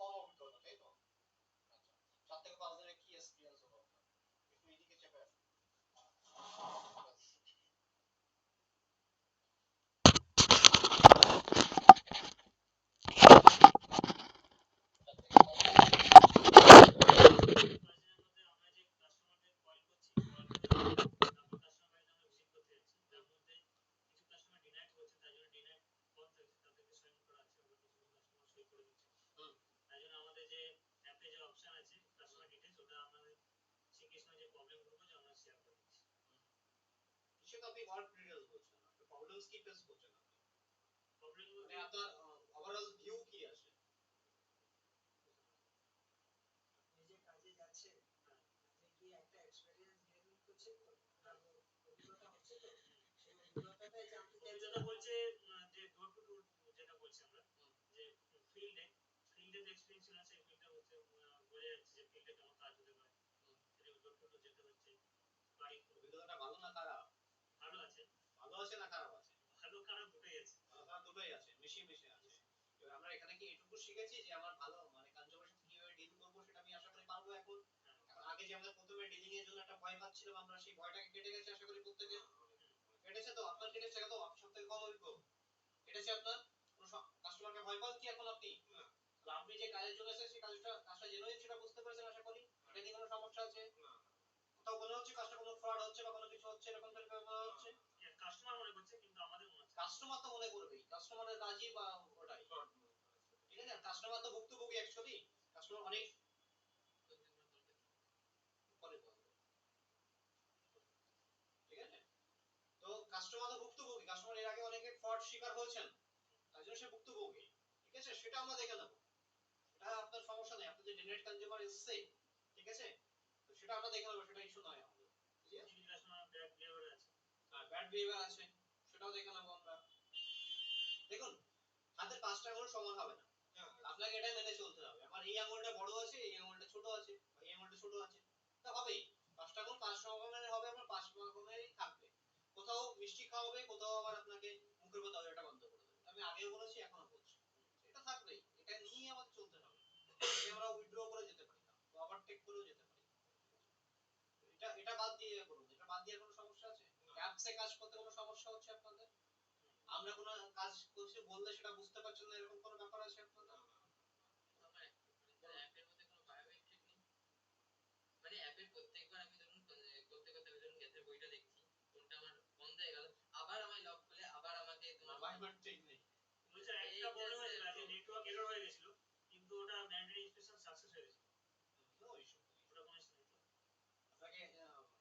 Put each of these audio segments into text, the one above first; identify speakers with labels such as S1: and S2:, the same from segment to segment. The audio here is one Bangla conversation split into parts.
S1: কম অভিজ্ঞতা, তাই তো? আচ্ছা, 4 থেকে 5 দিনের কি এক্সপিরিয়েন্স হলো আপনার? একটু এদিকে চেপে আসুন। কিসে আপনি ওয়ার্ক ডিটেইলস বলছেন, আপনি প্রবলেমস কি ফেস করছেন, প্রবলেম মানে আপনার ওভারঅল ভিউ কি আছে? নিজে কাজে যাচ্ছে, কাজে গিয়ে একটা এক্সপেরিয়েন্স গেইন করছে তো, তার অভিজ্ঞতা হচ্ছে তো, সেই অভিজ্ঞতাটাই জানতে চাই। যেটা বলছে যে ডোর টু ডোর, যেটা বলছি আমরা যে ফিল্ডে যে এক্সপেরিয়েন্স আছে, ফিল্ডটা হচ্ছে বোঝা যাচ্ছে যে ফিল্ডে কেমন কাজ হতে পারে, সেটা ডোর টু ডোর যেতে হচ্ছে। বাড়ি অভিজ্ঞতাটা ভালো না খারাপ? ভালো আছে। ভালো আছে না খারাপ আছে? ভালো খারাপ দুটোই আছে। ভালো খারাপ দুটোই আছে, মিশিয়ে মিশিয়ে আছে। এবার আমরা এখানে কি এটুকু শিখেছি যে আমার ভালো মানে কনজারভেশন কিভাবে ডিল করব, সেটা আমি আশা করি পারবো এখন। এখন আগে যে আমরা প্রথমে ডিলিং এর জন্য একটা ভয় পাচ্ছিলাম, আমরা সেই ভয়টাকে কেটে গেছে আশা করি প্রত্যেকে। কেটেছে তো? আপনার কেটেছে তো? আপনি সবথেকে কম অভিজ্ঞ। কেটেছে আপনার? কোন কাস্টমারকে ভয় পান কি এখন আপনি? না। তাহলে আপনি যে কাজের জন্য এসেছেন সেই কাজটা জেনুইন সেটা বুঝতে পেরেছেন আশা করি। এটা কি কোনো সমস্যা আছে? না। কোথাও মনে হচ্ছে কাজটা কোনো ফ্রড হচ্ছে বা কোনো কিছু হচ্ছে এরকম টাইপের মনে হচ্ছে? কাস্টমার মনে করছে, কিন্তু আমাদের মনে হচ্ছে কাস্টমার তো মনে করবেই, কাস্টমারের কাজই বা ওটাই ফ্রড। ঠিক আছে, কাস্টমার তো ভুক্তভোগী অ্যাকচুয়ালি। কাস্টমার অনেক পরে বলবো, ঠিক আছে? তো কাস্টমার তো ভুক্তভোগী, কাস্টমার এর আগে অনেকে ফ্রড শিকার হয়েছেন, তাই জন্য সে ভুক্তভোগী। ঠিক আছে, সেটা আমরা দেখে নেব, সেটা আপনার সমস্যা নেই। আপনার যে ডেনেট কনজিউমার এসছে, ঠিক আছে, তো সেটা আমরা দেখে নেব, সেটা ইস্যু নয় আমাদের। ঠিক আছে, কাস্টমার ব্যাড বিহেভিয়ার আছে, হ্যাঁ ব্যাড বিহেভিয়ার আছে, সেটাও দেখে নেব আমরা। দেখুন, হাতের পাঁচটা আঙুল সমান হবে না, আপনাকে এটা মেনে চলতে হবে। আমার এই আঙুলটা বড় আছে, এই আঙুলটা ছোট আছে, এই আঙুলটা ছোট আছে, তা হবেই। পাঁচটা আঙুল পাঁচ রকমের হবে, আমার পাঁচ রকমেরই থাকবে। কোথাও মিষ্টি খাওয়াবে, কোথাও আবার আপনাকে মুখের কথা এটা বন্ধ করে দেবে। আমি আগেও বলেছি, এখনো বলছি, এটা থাকবেই। এটা নিয়ে আমাদের চলতে হবে। আমরা উইথড্র করে যেতে পারি না, ওভারটেক করেও যেতে পারি। এটা এটা বাদ দিয়ে বলুন, এটা বাদ দিয়ে কোনো সমস্যা আছে? অ্যাপসে কাজ করতে কোনো সমস্যা হচ্ছে আপনাদের? আমরা কোনো কাজ করছি বললে সেটা বুঝতে পারছেন না, এরকম কোনো ব্যাপার আছে আপনাদের? মানে অ্যাপের প্রত্যেকবার আমি ধরুন করতে করতে আমি ধরুন গ্যাসের বইটা দেখছি, কোনটা আমার বন্ধ হয়ে গেল, আবার আমায় লক খুলে আবার আমাকে তোমার বারবার ঠিক নেই বলছে। একটা প্রবলেম হয়েছিল যে নেটওয়ার্ক এরর হয়ে গেছিল, কিন্তু ওটা ম্যান্ডেটরি ইনস্ট্রাকশন সাকসেস হয়ে গেছিল। নো ইস্যু, ওটা কোনো ইস্যু নেই। আপনাকে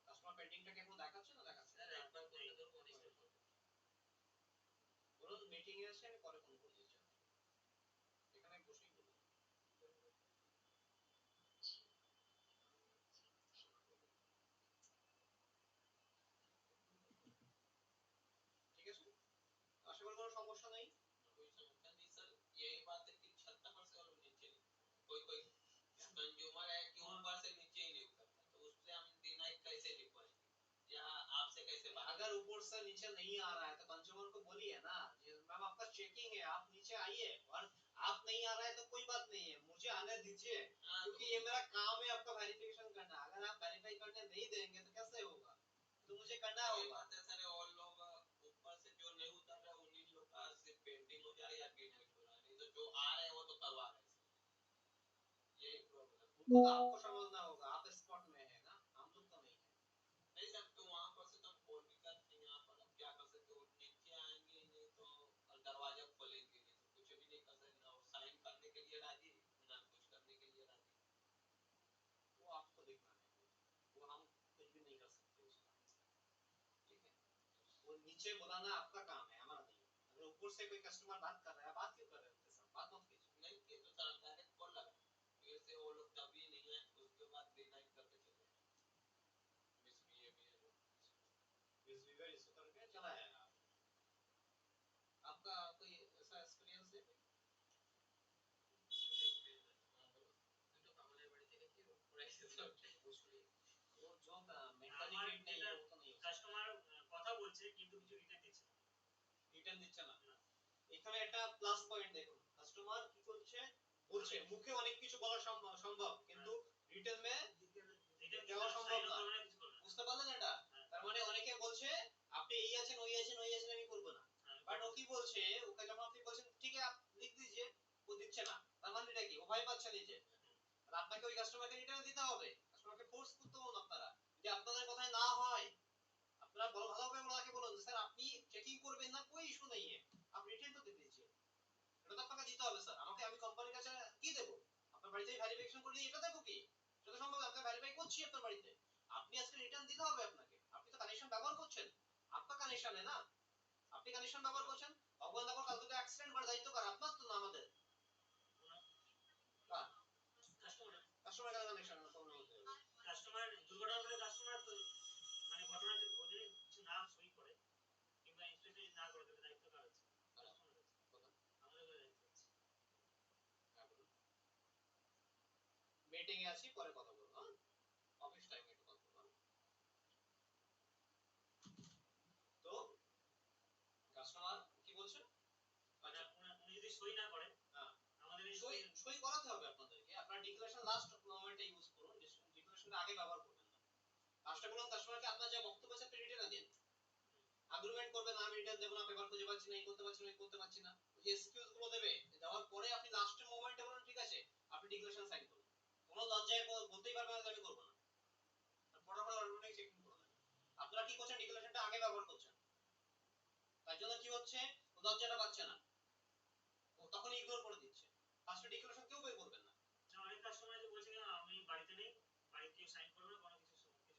S1: কাস্টমার পেন্ডিংটাকে এখন দেখাচ্ছে না দেখাচ্ছে? স্যার একবার করলে ধরুন অনেকটা বলুন, মিটিং এ আছে, আমি পরে ফোন করে দিচ্ছি, এখানে বসেই বলুন। ঠিক আছে, আশা করি কোনো समस्या नहीं। कोई समस्या नहीं सर, यही बात है कि 76% वालों नीचे कोई कोई कंज्यूमर है कि ऊपर से नीचे ही नहीं उतरता, तो उससे हम डिनाई कैसे लिखवाएंगे या आपसे कैसे बात? अगर ऊपर से नीचे नहीं आ रहा है तो कंज्यूमर को बोलिए ना, मैम आपका चेकिंग है, आप नीचे आइए, और आप नहीं आ रहा है तो कोई बात नहीं है, मुझे आने दीजिए, क्योंकि ये मेरा काम है आपका वेरिफिकेशन करना। अगर आप वेरीफाई करने नहीं देंगे तो कैसे होगा? तो मुझे करना होगा। सर और लोग ऊपर से जो नहीं उतर रहे उन्हीं लोग का सिर्फ पेंटिंग हो जा रहा है या डिनाइट हो रहा है, नहीं तो जो आ रहे हैं वो तो करवा रहे हैं। यही प्रॉब्लम है, तो आपको समझना होगा, आप स्पॉट में है ना, हम लोग तो नहीं है। नहीं सर, तो वहां पर से तो हम कॉल भी करते हैं, यहाँ पर हम क्या कर सकते हो, नीचे आएंगे नहीं तो दरवाजा खोलेंगे नहीं तो कुछ भी नहीं कर सकते, ना साइन करने के लिए राजी ना कुछ करने के लिए राजी। वो आपको देखना है, वो हम कुछ भी नहीं कर सकते उसका। ठीक है, वो नीचे बुलाना आपका काम है, हमारा नहीं। अगर ऊपर से कोई कस्टमर बात कर रहा है, बात क्यों कर रहे हैं उनके साथ? बात मत कीजिए। नहीं किए तो सर डायरेक्ट कॉल लगा, फिर से वो लोग तभी नहीं है, उसके बाद डिनाइट करके चले मिसबिहेवियर इस करके चला जाएगा। आपका कोई ऐसा एक्सपीरियंस है? দুটো পাগলের বাড়িতে গেছি, পুরাইছে সব বুঝলি, ও जो मेंटली फिट नहीं है वो तो नहीं। কাস্টমার কথা বলছে কিন্তু কিছু রিটার্ন দিচ্ছে না, রিটার্ন দিচ্ছে না। এখানে একটা প্লাস পয়েন্ট দেখুন, কাস্টমার কি করছে বলছে মুখে অনেক কিছু বলা সম্ভব কিন্তু রিটেন মে দেওয়া সম্ভব না। বুঝতে পারলেন এটা? তার মানে অনেকে বলছে আপনি এই আছেন ওই আছেন ওই আছেন আমি করব না, বাট ও কি বলছে, ওকে যখন আপনি বলছেন ঠিক আছে আপনি লিখ দিজিয়ে, ও দিচ্ছে না, তার মানে এটা কি ও ভয় পাচ্ছে নিজে। আর আপনাকে ওই কাস্টমারকে রিটার্ন দিতে হবে, কাস্টমারকে ফোর্স করতে হবে আপনারা, যদি আপনাদের কথায় না হয় আপনারা বলো ভালোভাবে ওনাকে বলুন স্যার আপনি চেকিং করবেন না কোই ইস্যু নেই है आप रिटर्न तो दे दीजिए, এটা তো আপনাকে দিতে হবে স্যার, আমাকে আমি কোম্পানির কাছে কি দেব, আপনার বাড়িতে ভেরিফিকেশন করে দিয়ে এটা দেব কি, যত সম্ভব আমরা ভেরিফাই করছি আপনার বাড়িতে, আপনি আজকে রিটার্ন দিতে হবে আপনাকে, আপনি তো কানেকশন ব্যবহার করছেন, আপনার কানেকশনে না, আপনি কানেকশন ব্যবহার করছেন, ভগবান আবার কালকে তো অ্যাক্সিডেন্ট করার দায়িত্ব কার, আপনার তো না আমাদের, কাস্টমার কানেকশন
S2: কাস্টমার দুর্ঘটনা হলে কাস্টমার তো মানে ঘটনাতে ওদের কিছু না সই করে কিংবা ইন্সপেক্টর না করে দেবে, দায়িত্ব কার আছে? কাস্টমার আছে, আমাদের দায়িত্ব আছে।
S1: মিটিং এ আছি পরে কথা বলবো, অফিস টাইমে একটু কথা বলবো। তো কাস্টমার কি বলছে,
S2: মানে উনি যদি সই না করে আমাদের এই
S1: সই করাতে হবে আপনাদেরকে, আপনারা ডিক্লারেশন লাস্ট মোমেন্টে ইউজ করুন, ডিক্লারেশনটা আগে ব্যবহার করবেন না, লাস্টে বলুন কাস্টমারকে আপনার যা বক্তব্য আছে আপনি রিটার্ন দিন, আর্গুমেন্ট করবেন আমি রিটার্ন দেব না, পেপার খুঁজে পাচ্ছি না, এই করতে পারছি না এই করতে পারছি না, যে এক্সকিউজ গুলো দেবে, দেওয়ার পরে আপনি লাস্টের মোমেন্টে বলুন ঠিক আছে আপনি ডিক্লারেশন সাইন করুন, কোনো লজ্জায় বলতেই পারবেন না আমি করব না, ফটাফট অটোমেটিক চেকিং করে দেবেন। আপনারা কি করছেন, ডিক্লারেশনটা আগে ব্যবহার করছেন, তার জন্য কি হচ্ছে লজ্জাটা পাচ্ছে না, ও তখন ইগনোর করে দিচ্ছে, ফার্স্টে ডিক্লারেশন কেউ বের করবেন না।
S2: অনেক কাস্টমার যে বলছে আমি বাড়িতে নেই, বাড়িতে কেউ সাইন করবে না, কোনো কিছু করবে না,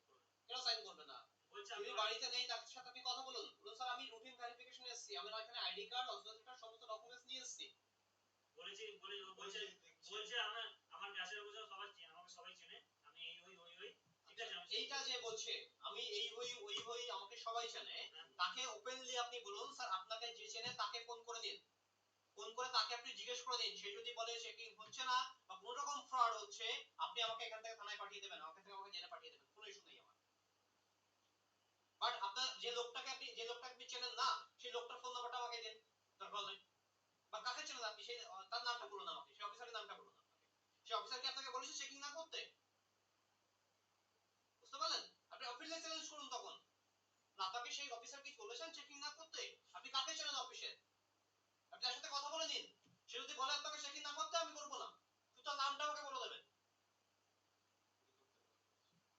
S1: কেন সাইন করবে না, তুমি বাড়িতে নেই তার সাথে আপনি কথা বলুন, বলুন স্যার আমি রুটিন ভেরিফিকেশনে এসেছি, আমি এখানে আইডি কার্ড অথরাইজেশন সমস্ত ডকুমেন্টস নিয়ে এসেছি,
S2: বলছে আমার গ্যাসের অবস্থা সবাই চেনে, আমাকে সবাই চেনে, আমি এই হই ঠিক আছে,
S1: এইটা যে বলছে আমি এই হই ওই হই আমাকে সবাই চেনে, তাকে ওপেনলি আপনি বলুন স্যার আপনাকে যে চেনে তাকে ফোন করে দিন, ফোন করে তাকে আপনি জিজ্ঞেস করে দিন, সে যদি বলে চেকিং হচ্ছে না বা কোনো রকম ফ্রড হচ্ছে আপনি আমাকে এখান থেকে থানায় পাঠিয়ে দেবেন, আমাকে থেকে আমাকে জেলে পাঠিয়ে দেবেন, কোনো ইস্যু নেই আমার, বাট আপনার যে লোকটাকে আপনি চেনেন না সেই লোকটার ফোন নাম্বারটা আমাকে দিন দরকার হলে, বা কাকে চেনেন আপনি সেই তার নামটা বলুন আমাকে, সেই অফিসারের নামটা বলুন আমাকে, সেই অফিসার কি আপনাকে বলেছে চেকিং না করতে, বুঝতে পারলেন, আপনি অফিসে চ্যালেঞ্জ করুন তখন, আপনাকে সেই অফিসার কি বলেছেন চেকিং না করতে, আপনি কাকে চেনেন অফিসে, আপনি তার সাথে কথা বলে নিন, সে যদি বলে আপনাকে চেকিং না করতে আমি করব না, তুই তার নামটা আমাকে বলে দেবেন,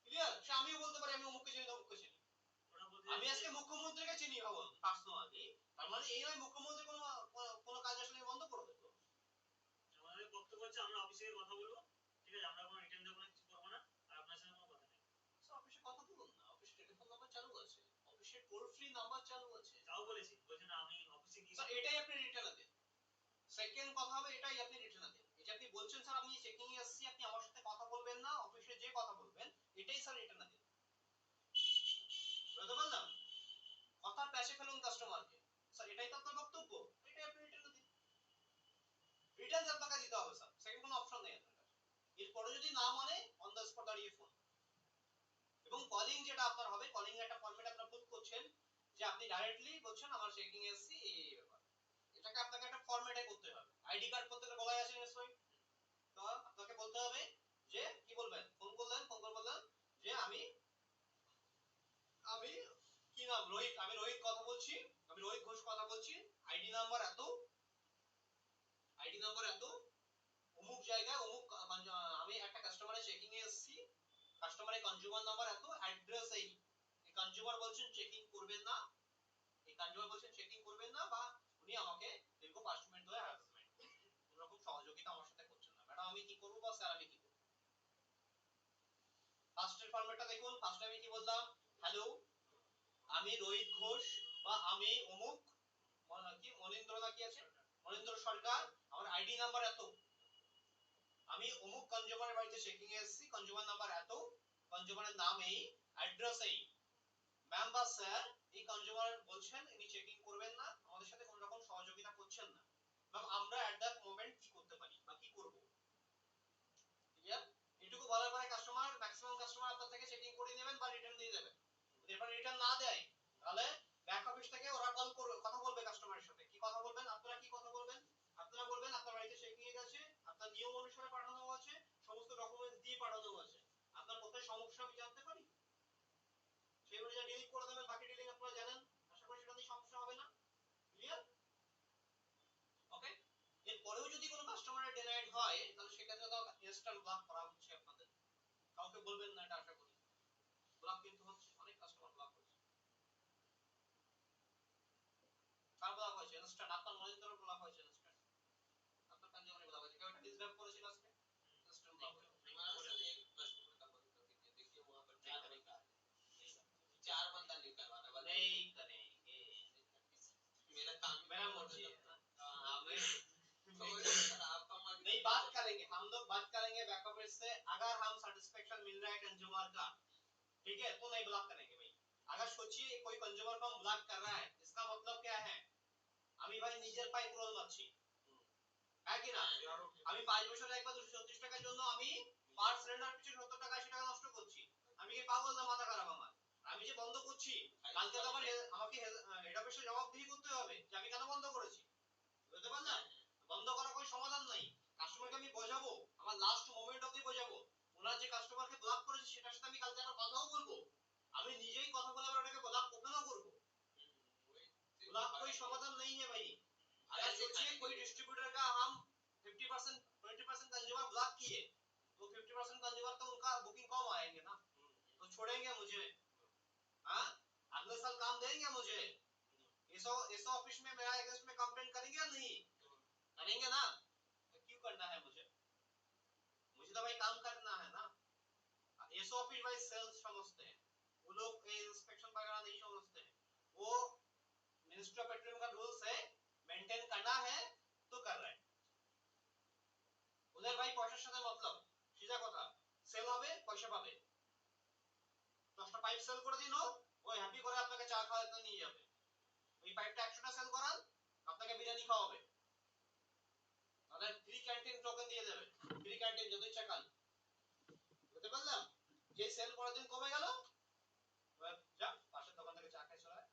S1: ক্লিয়ার, সে আমিও বলতে পারি আমি অমুককে চিনি অমুককে চিনি, আমি আজকে মুখ্যমন্ত্রীকে চিনি ভাবুন পার্সোনালি, তার মানে এই নয় মুখ্যমন্ত্রী কোনো কাজ আসলে বন্ধ করে দেব,
S2: আমাদের বক্তব্য হচ্ছে আমরা অফিসে কথা বলবো, ঠিক আছে, আমরা কোনো রিটার্ন দেব না, কিছু করব না, আর আপনার সাথে কোনো কথা নেই,
S1: অফিসে কথা বলুন না, অফিসে টেলিফোন নাম্বার চালু আছে, অফিসে টোল ফ্রি নাম্বার চালু আছে,
S2: তাও বলেছি, বলছে না আমি অফিসে গিয়ে
S1: স্যার এটাই আপনি রিটার্ন দেন, সেকেন্ড কথা হবে এটাই আপনি রিটার্ন দেন, এই যে আপনি বলছেন স্যার আমি চেকিং এ আসছি আপনি আমার সাথে কথা বলবেন না, অফিসে যে কথা বলবেন এটাই স্যার রিটার্ন দেন, বুঝতে পারলাম, কথার প্যাচে ফেলুন কাস্টমারকে, স্যার এটাই তো আপনার বক্তব্য, এটাই আপনি রিটার্ন দিন, রিটার্ন আপনাকে দিতে হবে স্যার, সেকেন্ড কোনো অপশন নেই আপনার কাছে, এরপরে যদি না মানে অন দ্য স্পট দাঁড়িয়ে ফোন, এবং কলিং যেটা আপনার হবে, কলিং এর একটা ফরম্যাট আপনারা ভুল করছেন, যে আপনি ডাইরেক্টলি বলছেন আমার চেকিং এ আসছি এই ব্যাপার, এটাকে আপনাকে একটা ফরম্যাটে করতে হবে, আইডি কার্ড করতে গেলে বলাই আছে নিশ্চয়ই, তো আপনাকে বলতে হবে যে কি বলবেন, ফোন করলেন, ফোন করে বললেন যে আমি কি নাম রোহিত, আমি রোহিত কথা বলছি, আমি রোহিত ঘোষ কথা বলছি, আইডি নাম্বার এত, আইডি নাম্বার এত, অমুক জায়গায় অমুক আমি একটা কাস্টমারের চেকিং এ এসেছি, কাস্টমারের কনজিউমার নাম্বার এত, অ্যাড্রেস এই, এই কনজিউমার বলছেন চেকিং করবেন না, এই কনজিউমার বলছেন চেকিং করবেন না, বা উনি আমাকে দীর্ঘ 5 মিনিট ধরে হ্যারাসমেন্ট করছেন, কোনো রকম সহযোগিতা আমার সাথে করছেন না, ম্যাডাম আমি কি করব বা স্যার আমি কি করব, ফার্স্টের ফরম্যাটটা দেখুন, ফার্স্টে আমি কি বললাম, হ্যালো আমি রোহিত ঘোষ বা আমি অমুক কি মনীন্দ্র না কি আছে মনীন্দ্র সরকার, আমার আইডি নাম্বার এত, আমি অমুক কনজিউমারের বাড়িতে চেকিং এ এসেছি, কনজিউমার নাম্বার এত, কনজিউমারের নাম এই, অ্যাড্রেস এই, ম্যাম বা স্যার এই কনজিউমার বলছেন ইনি চেকিং করবেন না, আমাদের সাথে কোনো রকম সহযোগিতা করছেন না, ম্যাম আমরা এট দ্যাট মোমেন্ট কি করতে পারি বা কি করব, ক্লিয়ার, এটুকু বলার পরে কাস্টমার ম্যাক্সিমাম কাস্টমার আপনার থেকে চেকিং করে নেবেন বা রিটার্ন দিয়ে দেবেন, এরপর রিটার্ন না দেয় তাহলে ব্যাক অফিস থেকে ওরা কল করবে, কথা বলবে কাস্টমারের সাথে, কি কথা বলবেন আপনারা, কি কথা বলবেন আপনারা, বলবেন আপনার বাড়িতে চেকিং এ গেছে, আপনার নিয়ম
S3: কাউকে বলবেন না, এটা আশা করি। ব্লক কিন্তু হচ্ছে, অনেক কাস্টমার ব্লক হচ্ছে। কার ব্লক হয়েছে? ইনস্ট্যান্ট আপনার মনিটরে ব্লক হয়েছে, ইনস্ট্যান্ট আপনার কনজিউমারে ব্লক হয়েছে। কেউ এটা ডিসব্যাক করেছিল আজকে, ইনস্ট্যান্ট ব্লক হয়েছে।
S1: हमारा सर एक कस्टमर का बंद करके देखिए वहां पर 4 तरीका है, 4 बंदा निकलवाना वाला
S3: नहीं करेंगे,
S1: मेरा काम
S3: मेरा मर्जी है ना। हमें
S1: तो सर आपका मन
S3: नहीं, बात करेंगे हम लोग, बात करेंगे बैकऑफिस से। अगर हम सेटिस्फेक्शन मिल रहा है कंज्यूमर का, ठीक है, तो नहीं ब्लॉक करेंगे भाई। अगर सोचिए कोई कंज्यूमर को हम ब्लॉक कर रहा है, इसका मतलब क्या है? আমি ভাই নিজের পায়ে কুড়াল মারছি, হ্যাঁ কি না? আমি 5 বছরে একবার 236 টাকার জন্য আমি পার সিলিন্ডার পিছু 70 টাকা 80 টাকা নষ্ট করছি। আমি কি পাগল না মাথা খারাপ আমার? আমি যে বন্ধ করছি, কালকে তো আবার আমাকে হেড অফিসে জবাবদিহি করতে হবে যে আমি কেন বন্ধ করেছি। বুঝতে পারলেন? বন্ধ করার কোনো সমাধান নাই। কাস্টমারকে আমি বোঝাবো, আমার লাস্ট মোমেন্ট অবধি বোঝাবো। ওনার যে কাস্টমারকে ব্লক করেছে সেটার সাথে আমি কালকে আবার কথাও বলবো। আমি নিজেই কথা বলে আবার ওটাকে ব্লক ওপেনও করবো। ब्लॉक कोई समाधान नहीं है भाई। अगर सोचिए कोई डिस्ट्रीब्यूटर का हम 50% 20% कंज्यूमर ब्लॉक किए, तो 50% कंज्यूमर तो उनका बुकिंग कम आएंगे ना, तो छोड़ेंगे मुझे? हाँ, अगले साल काम देंगे मुझे? इस ऑफिस में मेरा अगेंस्ट में कंप्लेंट करेंगे या नहीं करेंगे ना? तो क्यों करना है मुझे? मुझे तो भाई काम करना है ना। एस ऑफिस भाई सेल्स समझते हैं, वो लोग इंस्पेक्शन वगैरह नहीं समझते हैं। वो मिनिस्ट्री ऑफ पेट्रोलियम का रूल्स है, मेंटेन करना है तो कर रहे हैं। ওদের ভাই পয়সার সাথে মতলব, সিধা কথা। সেল হবে, পয়সা পাবে। 10টা পাইপ সেল করে দিন, ও হ্যাপি করে আপনাকে চা খাওয়াতে নিয়ে যাবে। ওই পাইপটা 100টা সেল করান, আপনাকে বিরিয়ানি খাওয়াবে। তাহলে ফ্রি ক্যান্টিন টোকেন দিয়ে দেবে, ফ্রি ক্যান্টিন যত ইচ্ছা খান। বুঝতে পারলাম? যে সেল পরের দিন কমে গেল, যা পাশের দোকান থেকে চা খেয়ে চলে আয়।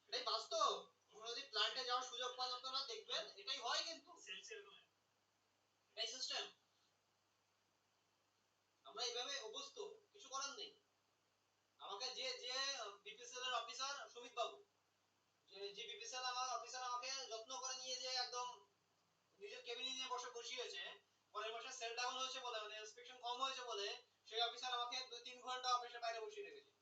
S3: এটাই বাস্তব। যদি প্ল্যান্টে যাওয়ার সুযোগ পান আপনারা দেখবেন এটাই হয়, কিন্তু এটাই সিস্টেম। আমরা এইভাবে অভ্যস্ত, কিছু করার নেই। আমাকে যে যে বিপিসিএল এর অফিসার সুমিত বাবু, যে বিপিসিএল আমার অফিসার আমাকে যত্ন করে নিয়ে যে একদম নিজের কেবিনে নিয়ে বসিয়েছে, পরের মাসে সেল ডাউন হয়েছে বলে, মানে ইন্সপেকশন কম হয়েছে বলে, সেই অফিসার আমাকে 2-3 ঘন্টা অফিসের বাইরে বসিয়ে রেখেছে,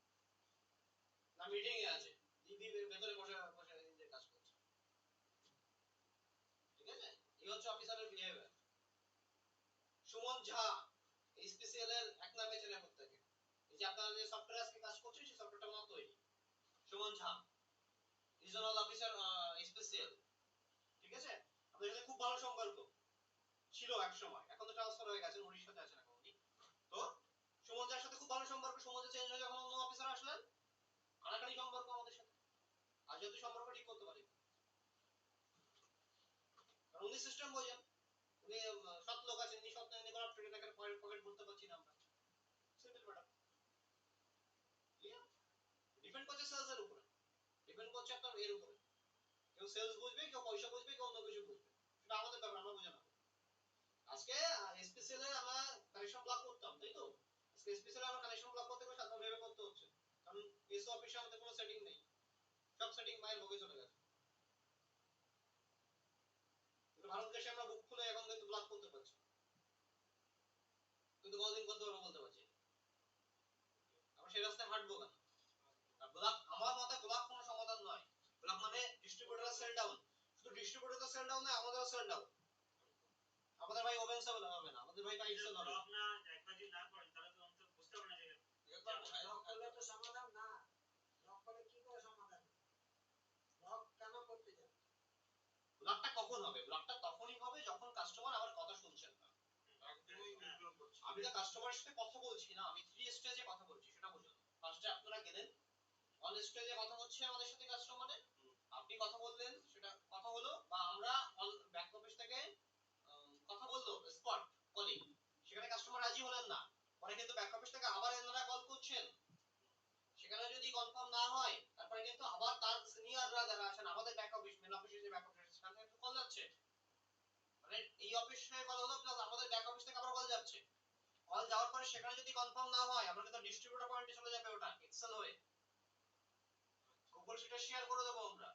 S3: না মিটিং এ আছে, দিদি ভেতরে বসে বসে নিজের কাজ করছে। ঠিক আছে, এই হচ্ছে অফিসারের বিহেভিয়ার। সুমন ঝা এইচপিসিএল এর এক নামে ছেলে প্রত্যেকে, এই যে আপনারা যে সফটওয়্যার আজকে কাজ করছেন সেই সফটওয়্যারটা মত তৈরি। সুমন ঝা রিজনাল অফিসার এইচপিসিএল, ঠিক আছে? আমাদের সাথে খুব ভালো সম্পর্ক ছিল এক সময়, এখন তো ট্রান্সফার হয়ে গেছে, উড়িষ্যাতে আছেন এখন উনি। তো সুমন ঝার সাথে খুব ভালো সম্পর্ক। সুমন ঝা চেঞ্জ হয়ে যখন অন্য অফিসার আসলেন, কানাকানি সম্পর্ক আমাদের সাথে। আর যদি সম্পর্ক ঠিক করতে পারি, কারণ উনি সিস্টেম বোঝেন, উনি সৎ লোক আছেন, উনি সৎ নিয়ে করাপ্ট টাকার পকেট ভরতে পারছি না আমরা। Simple matter. ডিপেন্ড করছে সেলস এর উপরে, ডিপেন্ড করছে আপনার এর উপরে। কেউ সেলস বুঝবে, কেউ পয়সা বুঝবে, কেউ অন্য কিছু বুঝবে, সেটা আমাদের ব্যাপার, আমরা বুঝে নেব। আজকে এসপিসিএল এ আমরা কানেকশন ব্লক করতাম, তাই তো? আজকে এসপিসিএল এ আমরা কানেকশন ব্লক করতে গেলে সাধারণ ভাবে করতে হচ্ছে, কারণ এসও অফিসে আমাদের কোনো সেটিং নেই, সব সেটিং মায়ের ভোগে চলে গেছে। কিন্তু ভারত দেশে আমরা বুক খুলে এখন কিন্তু ব্লক করতে পারছি, কিন্তু কতদিন করতে পারবো বলতে পারছি না। আমরা সেই রাস্তায় হাঁটবো কেন? আর ব্লক, আমার মতে ব্লক কোনো সমাধান নয়। ব্লক মানে ডিস্ট্রিবিউটর সেল ডাউন, শুধু ডিস্ট্রিবিউটর সেল ডাউন নয়, আমাদেরও সেল ডাউন। আমাদের ভাই ওপেন সেল হবে না, আমাদের ভাই পাইপ সেল হবে
S2: ব্লক না। একবার যদি না করেন তাহলে তো অন্তত বুঝতে পারবে না যে
S1: একবার
S4: ব্লক করলে তো সমাধান না। ব্লক করলে কি করে সমাধান? ব্লক কেন করতে যাবে?
S3: ব্লকটা কখন হবে? ব্লকটা তখনই হবে যখন কাস্টমার আমার কথা শুনছেন না। আমি তো কাস্টমারের সাথে কথা বলছি না, আমি 3 স্টেজে কথা বলছি, সেটা বুঝুন। ফার্স্টে আপনারা গেলেন, অন স্টেজে কথা হচ্ছে আমাদের সাথে কাস্টমারের, আপনি কথা বললেন, সেটা কথা হলো, বা আমরা অন ব্যাক অফিস থেকে কথা বললো স্পট কলিং, সেখানে কাস্টমার রাজি হলেন না, পরে কিন্তু ব্যাক অফিস থেকে আবার এনারা কল করছেন, সেখানে যদি কনফার্ম না হয়, তারপরে কিন্তু আবার তার সিনিয়ররা যারা আছেন আমাদের ব্যাক অফিস, মেন অফিসে যে ব্যাক অফিস সেখানে একটু কল যাচ্ছে, মানে এই অফিসে কল হলো প্লাস আমাদের ব্যাক অফিস থেকে আবার কল যাচ্ছে। কল যাওয়ার পরে সেখানে যদি কনফার্ম না হয়, আমরা কিন্তু ডিস্ট্রিবিউটর পয়েন্টে চলে যাবে, ওটা এক্সেল হয়ে গুগল শিটে শেয়ার করে দেবো আমরা,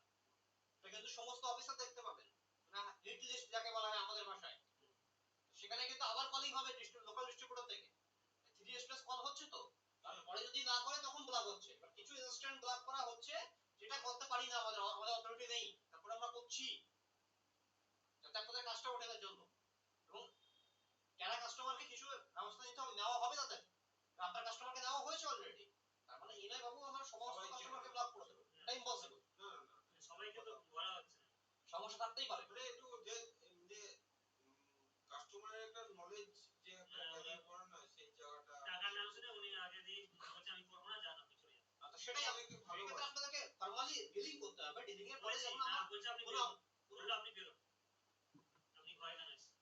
S3: এটা কিন্তু সমস্ত অফিসার দেখতে পাবেন, না হিট লিস্ট যাকে বলা হয় আমাদের ভাষায়, সেখানে কিন্তু আবার কলিং হবে লোকাল ডিস্ট্রিবিউটর থেকে 3s কল হচ্ছে তো, তারপরে যদি না করে তখন ব্লক হচ্ছে। এবার কিছু ইনস্ট্যান্ট ব্লক করা হচ্ছে যেটা করতে পারি না, আমাদের অথরিটি নেই, তারপরে আমরা করছি যাতে আপনাদের কাজটা ওঠে তার জন্য। এবং যারা কাস্টমারকে কিছু ব্যবস্থা নিতে হবে, নেওয়া হবে তাদের, আপনার কাস্টমারকে নেওয়া হয়েছে অলরেডি, তার মানে এই নয় বাবু আমরা সমস্ত কাস্টমারকে ব্লক করে দেবো, এটা ইম্পসিবল।
S2: সবাইকে তো বলা হচ্ছে না।
S3: সমস্যা থাকতেই পারে।
S5: মানে একটু যে কাস্টমারের একটা নলেজ যে একটা গ্যাদার করা না, সেই জায়গাটা
S2: টাকা না শুনে উনি আগে দিয়ে বলছে আমি করবো না, জান আপনি চলে যান।
S3: তো সেটাই
S5: অনেকে ভালো
S3: সেক্ষেত্রে আপনাদেরকে ফর্মালি ডিলিং করতে হবে। ডিলিং এর পরে
S2: বলেছি
S3: যখন
S2: না,
S3: আমরা
S2: বলছে আপনি
S3: কোনো
S2: বেরোন, বললো আপনি বেরোন, আপনি ভয় কেন এসেছেন?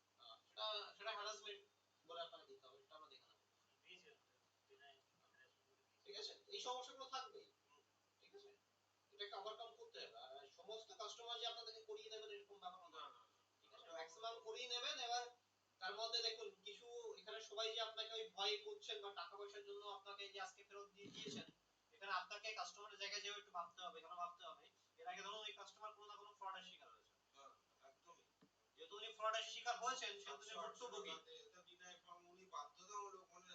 S3: সেটা হ্যারাসমেন্ট বলে আপনাকে দিতে হবে, সেটা আমরা দেখে নেব।
S2: দিয়েছে
S3: ঠিক আছে, এই সমস্যাগুলো থাকবেই। ঠিক আছে, এটাকে ওভারকাম করতে হবে। আর সমস্ত কাস্টমার যে আপনাদেরকে করিয়ে দেবেন এরকম ব্যাপার না। ঠিক আছে, ম্যাক্সিমাম করিয়ে নেবেন। এবার তার মধ্যে দেখুন কিছু এখানে সবাই যে আপনাকে ওই ভয় করছেন বা টাকা পয়সার জন্য আপনাকে যে আজকে ফেরত দিয়ে দিয়েছেন, এখানে আপনাকে কাস্টমারের জায়গায় যেও একটু ভাবতে হবে। কেন ভাবতে হবে? এর আগে ধরুন ওই কাস্টমার কোনো না কোনো ফ্রডের শিকার হয়েছে।
S5: একদমই
S3: যেহেতু উনি ফ্রডের শিকার হয়েছেন সেহেতু উনি ভুক্তভোগী।
S5: এটা বিনা ফর্ম উনি বাধ্যতামূলক, মানে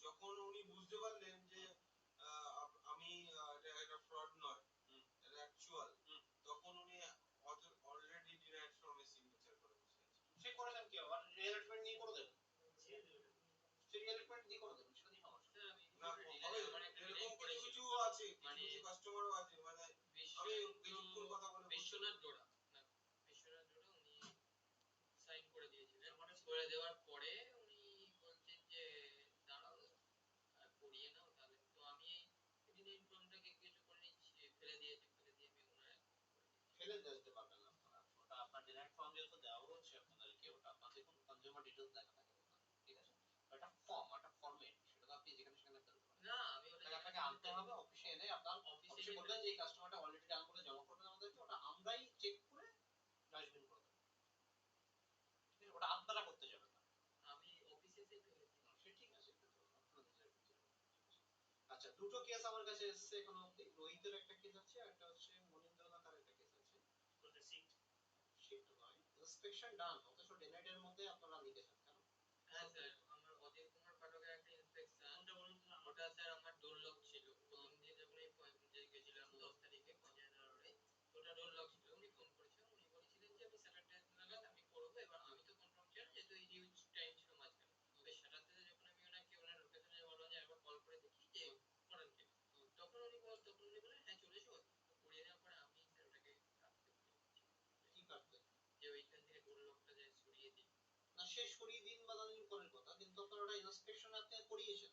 S5: যখন উনি বুঝতে পারলেন যে আমি এটা ফ্রড নয়, এটা অ্যাকচুয়াল, তখন উনি অলরেডি ডিনাইড ফর্মে সিগনেচার করে বসে আছে।
S3: সে করেছেন কি আবার রিয়েল এস্টেট নিয়ে করে দেবেন, সে রিয়েল এস্টেট দিয়ে করে দেবেন, সেটা নিয়ে সমস্যা।
S5: না হবে, এরকম কিছু কিছু আছে, কিছু কিছু কাস্টমারও আছে, মানে আমি কিছুক্ষণ কথা বলে
S1: বিশ্বনাথ জোড়া না, বিশ্বনাথ জোড়া উনি সাইন করে দিয়েছিলেন। করে দেওয়ার পরে উনি বলছেন যে দাঁড়াও করিয়ে নাও তাহলে। তো আমি এই ফর্মটাকে কিছু করে নিচ্ছি, ফেলে দিয়েছি, ফেলে দিয়ে আমি ওনার
S3: ফেলে দিতে পারবেন না আপনারা। ওটা আপনার ডিনাইড ফর্ম যেহেতু দেওয়া হচ্ছে আপনাদেরকে, ওটা আপনাদের কোনো কনজিউমার ডিটেইলস লেখা থাকে ওখানে। ঠিক আছে, এটা ফর্ম, এটা ফরম্যাট, সেটা তো আপনি যেখানে সেখানে ফেলতে পারেন
S1: না। আমি ওটা
S3: আপনাকে আনতে হবে অফিসে এনে, আপনার অফিসে বলবেন যে এই কাস্টমারটা অলরেডি ডান করে জমা করবেন আমাদেরকে, ওটা আমরাই চেক করে জাজমেন্ট করে দেব। ঠিক আছে, ওটা আপনারা করতে যাবেন না,
S1: আমি অফিসে এসে ফেলেছি।
S3: সে ঠিক আছে, এটা তো আপনাদের জায়গায় করতে যাবেন। আচ্ছা, দুটো কেস আমার কাছে এসেছে এখনো অবধি। রোহিতের একটা কেস আছে, আর একটা হচ্ছে মনিন্দ্রনাথের একটা কেস আছে।
S2: করতে শিফট।
S3: শিফট নয়, ইন্সপেকশন ডান, অথচ ডেনাইডের মধ্যে আপনারা লিখেছেন কেন?
S1: হ্যাঁ স্যার, আমার অজিত কুমার পাঠকের একটা ইন্সপেকশন।
S2: কোনটা বলুন তো?
S1: ওটা স্যার আমার ডোর লক ছিল। প্রথম দিন যখন এই যে গেছিলাম 10 তারিখে পঞ্চায়েত রোডে, ওটা ডোর লক ছিল। উনি ফোন করেছিলেন, উনি বলেছিলেন যে আমি স্যাটারডে নাগাদ আমি করবো। এবার আমি তো কনফার্ম ছিলাম যেহেতু এই হিউজ টাইম ছিল মাঝখানে। ওই স্যাটারডে যখন আমি ওনাকে ওনার লোকেশনে বললাম যে একবার কল করে দেখি যে করেন কিনা, তখন উনি বলেন হ্যাঁ চলে এসো। করিয়ে দেওয়ার পরে আমি স্যার ওটাকে কাটতে বলেছি
S3: কি কাটতে?
S1: যে ওইখান থেকে ডোর লকটা যে সরিয়ে দিই।
S3: না, সে সরিয়ে দিন বা দাদিন করার কথা, কিন্তু আপনার ওটা ইন্সপেকশন আপনি করিয়েছেন,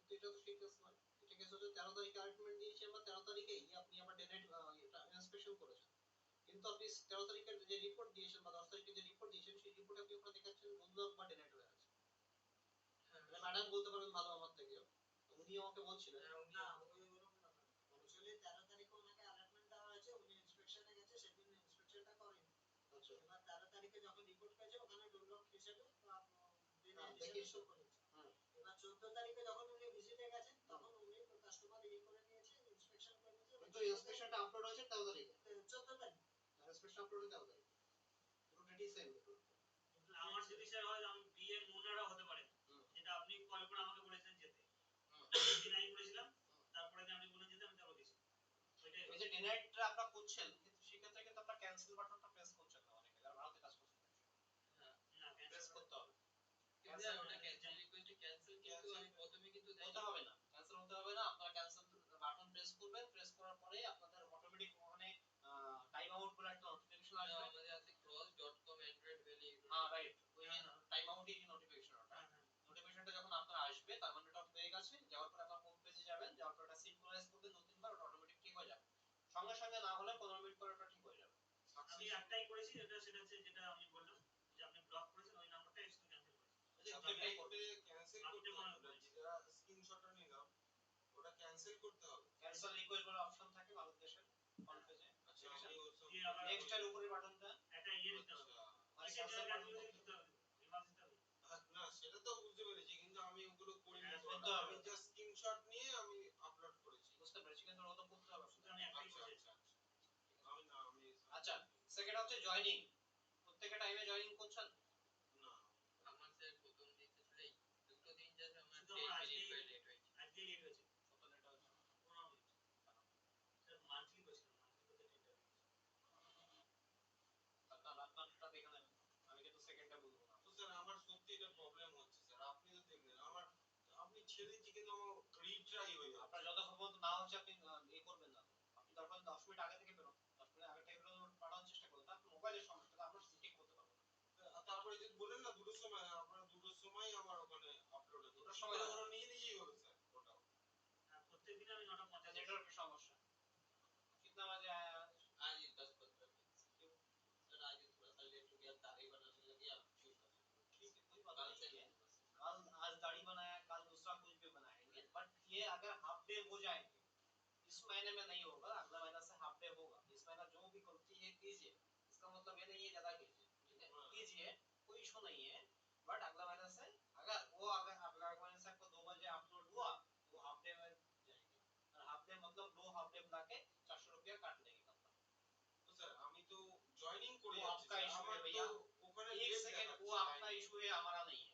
S3: কিন্তু এটা তো সেই কেস নয়। এটা কেস হচ্ছে 13 তারিখে আলটিমেট দিয়েছি আমরা, 13 তারিখেই আপনি আবার ডেনাইড এটা ইন্সপেকশন করেছেন, কিন্তু আপনি 13 তারিখের যে রিপোর্ট দিয়েছেন বা 10 তারিখে যে রিপোর্ট দিয়েছেন সেই রিপোর্টে আপনি ওখানে দেখাচ্ছেন গুনলক বা ডেনাইড হয়ে আছে। ম্যাডাম বলতে পারেন ভালো আমার থেকে, উনি আমাকে বলছিলেন।
S4: না, ওই ওরকম ব্যাপার না। Actually 13 তারিখে ওনাকে allotment দেওয়া হয়েছে, উনি inspection এ গেছে, সেদিন inspection টা করেনি।
S3: আচ্ছা,
S4: এবার 13 তারিখে যখন report পেয়েছে, ওখানে দুর্লভ হিসেবে
S3: হ্যাঁ,
S4: হিসেবে
S3: দেখিয়েছে।
S4: show করেছে।
S3: হুম।
S4: এবার 14 তারিখে যখন উনি visit এ গেছেন, তখন উনি কাস্টমার করে নিয়েছে, inspection করে নিয়েছে।
S3: কিন্তু ইন্সপেকশনটা আপলোড হয়েছে 13 তারিখে,
S4: 14 তারিখ।
S3: ইন্সপেকশন আপলোড হয়েছে 13 তারিখে, দুটো ডেটই সেম।
S2: আমার যদি স্যার হয় আমি বিয়ের মুন্নারা হতে পারে,
S3: হুম।
S2: যেটা আপনি কল করে আমাকে বলেছেন যেতে, ডিনাই করেছিলাম, তারপরে যে আপনি বলেন যেতে, আমি তারপর গেছি। ওইটাই
S3: এই যে ডিনাইটটা আপনারা করছেন, কিন্তু সেক্ষেত্রে কিন্তু আপনারা ক্যান্সেল বাটনটা প্রেস করছেন না অনেকে, যারা ভারতে কাজ করছেন।
S2: না
S3: প্রেস
S2: ক্যান্সেল
S3: করতে হবে,
S1: কিন্তু ওটা ক্যান্সেল রিকোয়েস্ট ক্যান্সেল, কিন্তু আমি প্রথমে কিন্তু
S3: হতে
S1: দেইনি।
S3: হবে না, ক্যান্সেল হতে হবে না। আপনারা ক্যান্সেল বাটন প্রেস করবেন, প্রেস করার পরে আপনাদের অটোমেটিক ওখানে টাইম আউট বলে একটা নোটিফিকেশন আসবে।
S1: আমাদের আছে cross.com android valley।
S3: হ্যাঁ রাইট, ওই টাইম আউটের যে নোটিফিকেশন, ওটা নোটিফিকেশনটা যখন আপনার আসবে তার মানে ওটা হয়ে গেছে। যাওয়ার পরে আপনার হোম পেজে যাবেন, যাওয়ার পরে এটা সিনক্রোনাইজ করবেন 2-3 বার, ওটা অটোমেটিক ঠিক হয়ে যাবে। সঙ্গে সঙ্গে না হলে 15 মিনিট পরে ওটা ঠিক হয়ে যাবে।
S2: আমি একটাই করেছি, সেটা হচ্ছে যেটা আমি বললাম যে আপনি ব্লক করেছেন, ওই নাম্বারটা শুধু ক্যান্সেল করেছি।
S3: সেটাই করবেন।
S5: ক্যান্সেল করতে হবে, যেটা স্ক্রিনশটটা নিলাম ওটা ক্যান্সেল করতে হবে।
S3: ক্যান্সেল রিকোয়েস্ট বলে অপশন থাকে ভারত দেশের হোম পেজে।
S5: আচ্ছা, আমি ওই সব
S2: দিয়ে আবার
S3: নেক্সট এর উপরে বাটনটা
S2: একটা ইয়ে দিতে হবে,
S3: মানে
S2: কিসের
S3: ক্যান্সেল
S2: জায়গায়
S3: বাটন
S2: দিতে হবে, রিমার্ক দিতে হবে।
S5: না সেটা তো বুঝতে পেরেছি, কিন্তু আমি ওগুলো করিনি।
S2: হ্যাঁ,
S3: করতে হবে।
S5: আমি জাস্ট স্ক্রিনশট নিয়ে আমি আপলোড করেছি।
S3: বুঝতে পেরেছি, কিন্তু ওটা করতে হবে।
S2: শুধু আমি একটাই
S5: আচ্ছা
S2: করেছি।
S5: আচ্ছা আচ্ছা। আমি না আমি
S3: আচ্ছা, সেকেন্ড হচ্ছে জয়েনিং। প্রত্যেকটা টাইমে জয়েনিং করছেন?
S5: ছেড়ে দিচ্ছি কিন্তু আমার রিট্রাই হয়ে যাচ্ছে।
S3: আপনার যতক্ষণ পর্যন্ত না হচ্ছে আপনি করবেন না। আপনি দরকার 10 মিনিট আগে থেকে বেরোন, 10 মিনিট আগে থেকে বেরোন, পাঠানোর চেষ্টা করুন। তারপর মোবাইলের সমস্যাটা আমরা ঠিক করতে পারবো না।
S5: তারপরে যদি বলেন না 2টোর সময়, আপনারা 2টোর সময় আমার ওখানে আপলোড হচ্ছে।
S3: 2টোর সময় না।
S5: ওরা নিজেই হবে স্যার ওটাও।
S2: প্রত্যেকদিন আমি 9:50
S3: নেটওয়ার্কের সমস্যা। कितना बजे आया आज?
S1: आज ही 10-15 मिनट क्यों सर आज ही थोड़ा सा लेट हो गया दाढ़ी बनाने लगे अब क्यों कर
S3: ठीक है, कोई बात
S1: कल
S3: नहीं
S1: से
S3: है।
S1: नहीं बस
S3: कल आज दाढ़ी बनाया, कल दूसरा कुछ भी बनाएंगे, बट ये अगर हाफ डे हो जाएंगे, इस महीने में नहीं होगा, अगला महीना से हाफ डे होगा। इस महीना जो भी गलती है कीजिए, इसका मतलब ये नहीं है ज्यादा कीजिए, ठीक है, कीजिए, कोई इशू नहीं है, बट अगला महीना से अगर अगला महीने से आपको 2 बजे अपलोड हुआ तो हाफ डे में जाएंगे, और हाफ डे मतलब 2 हाफ डे मिला के 400 रुपया काट लेंगे कंपनी।
S5: তো স্যার আমি তো জয়েনিং করে
S3: वो
S5: যাচ্ছি
S3: आपका
S5: স্যার,
S3: इशू
S5: আমার
S3: है
S5: তো
S3: भैया,
S5: ওখানে
S3: एक
S5: ডেট
S3: सेकंड,
S5: দেখাচ্ছে
S3: वो आपका
S5: time।
S3: इशू है, हमारा नहीं है।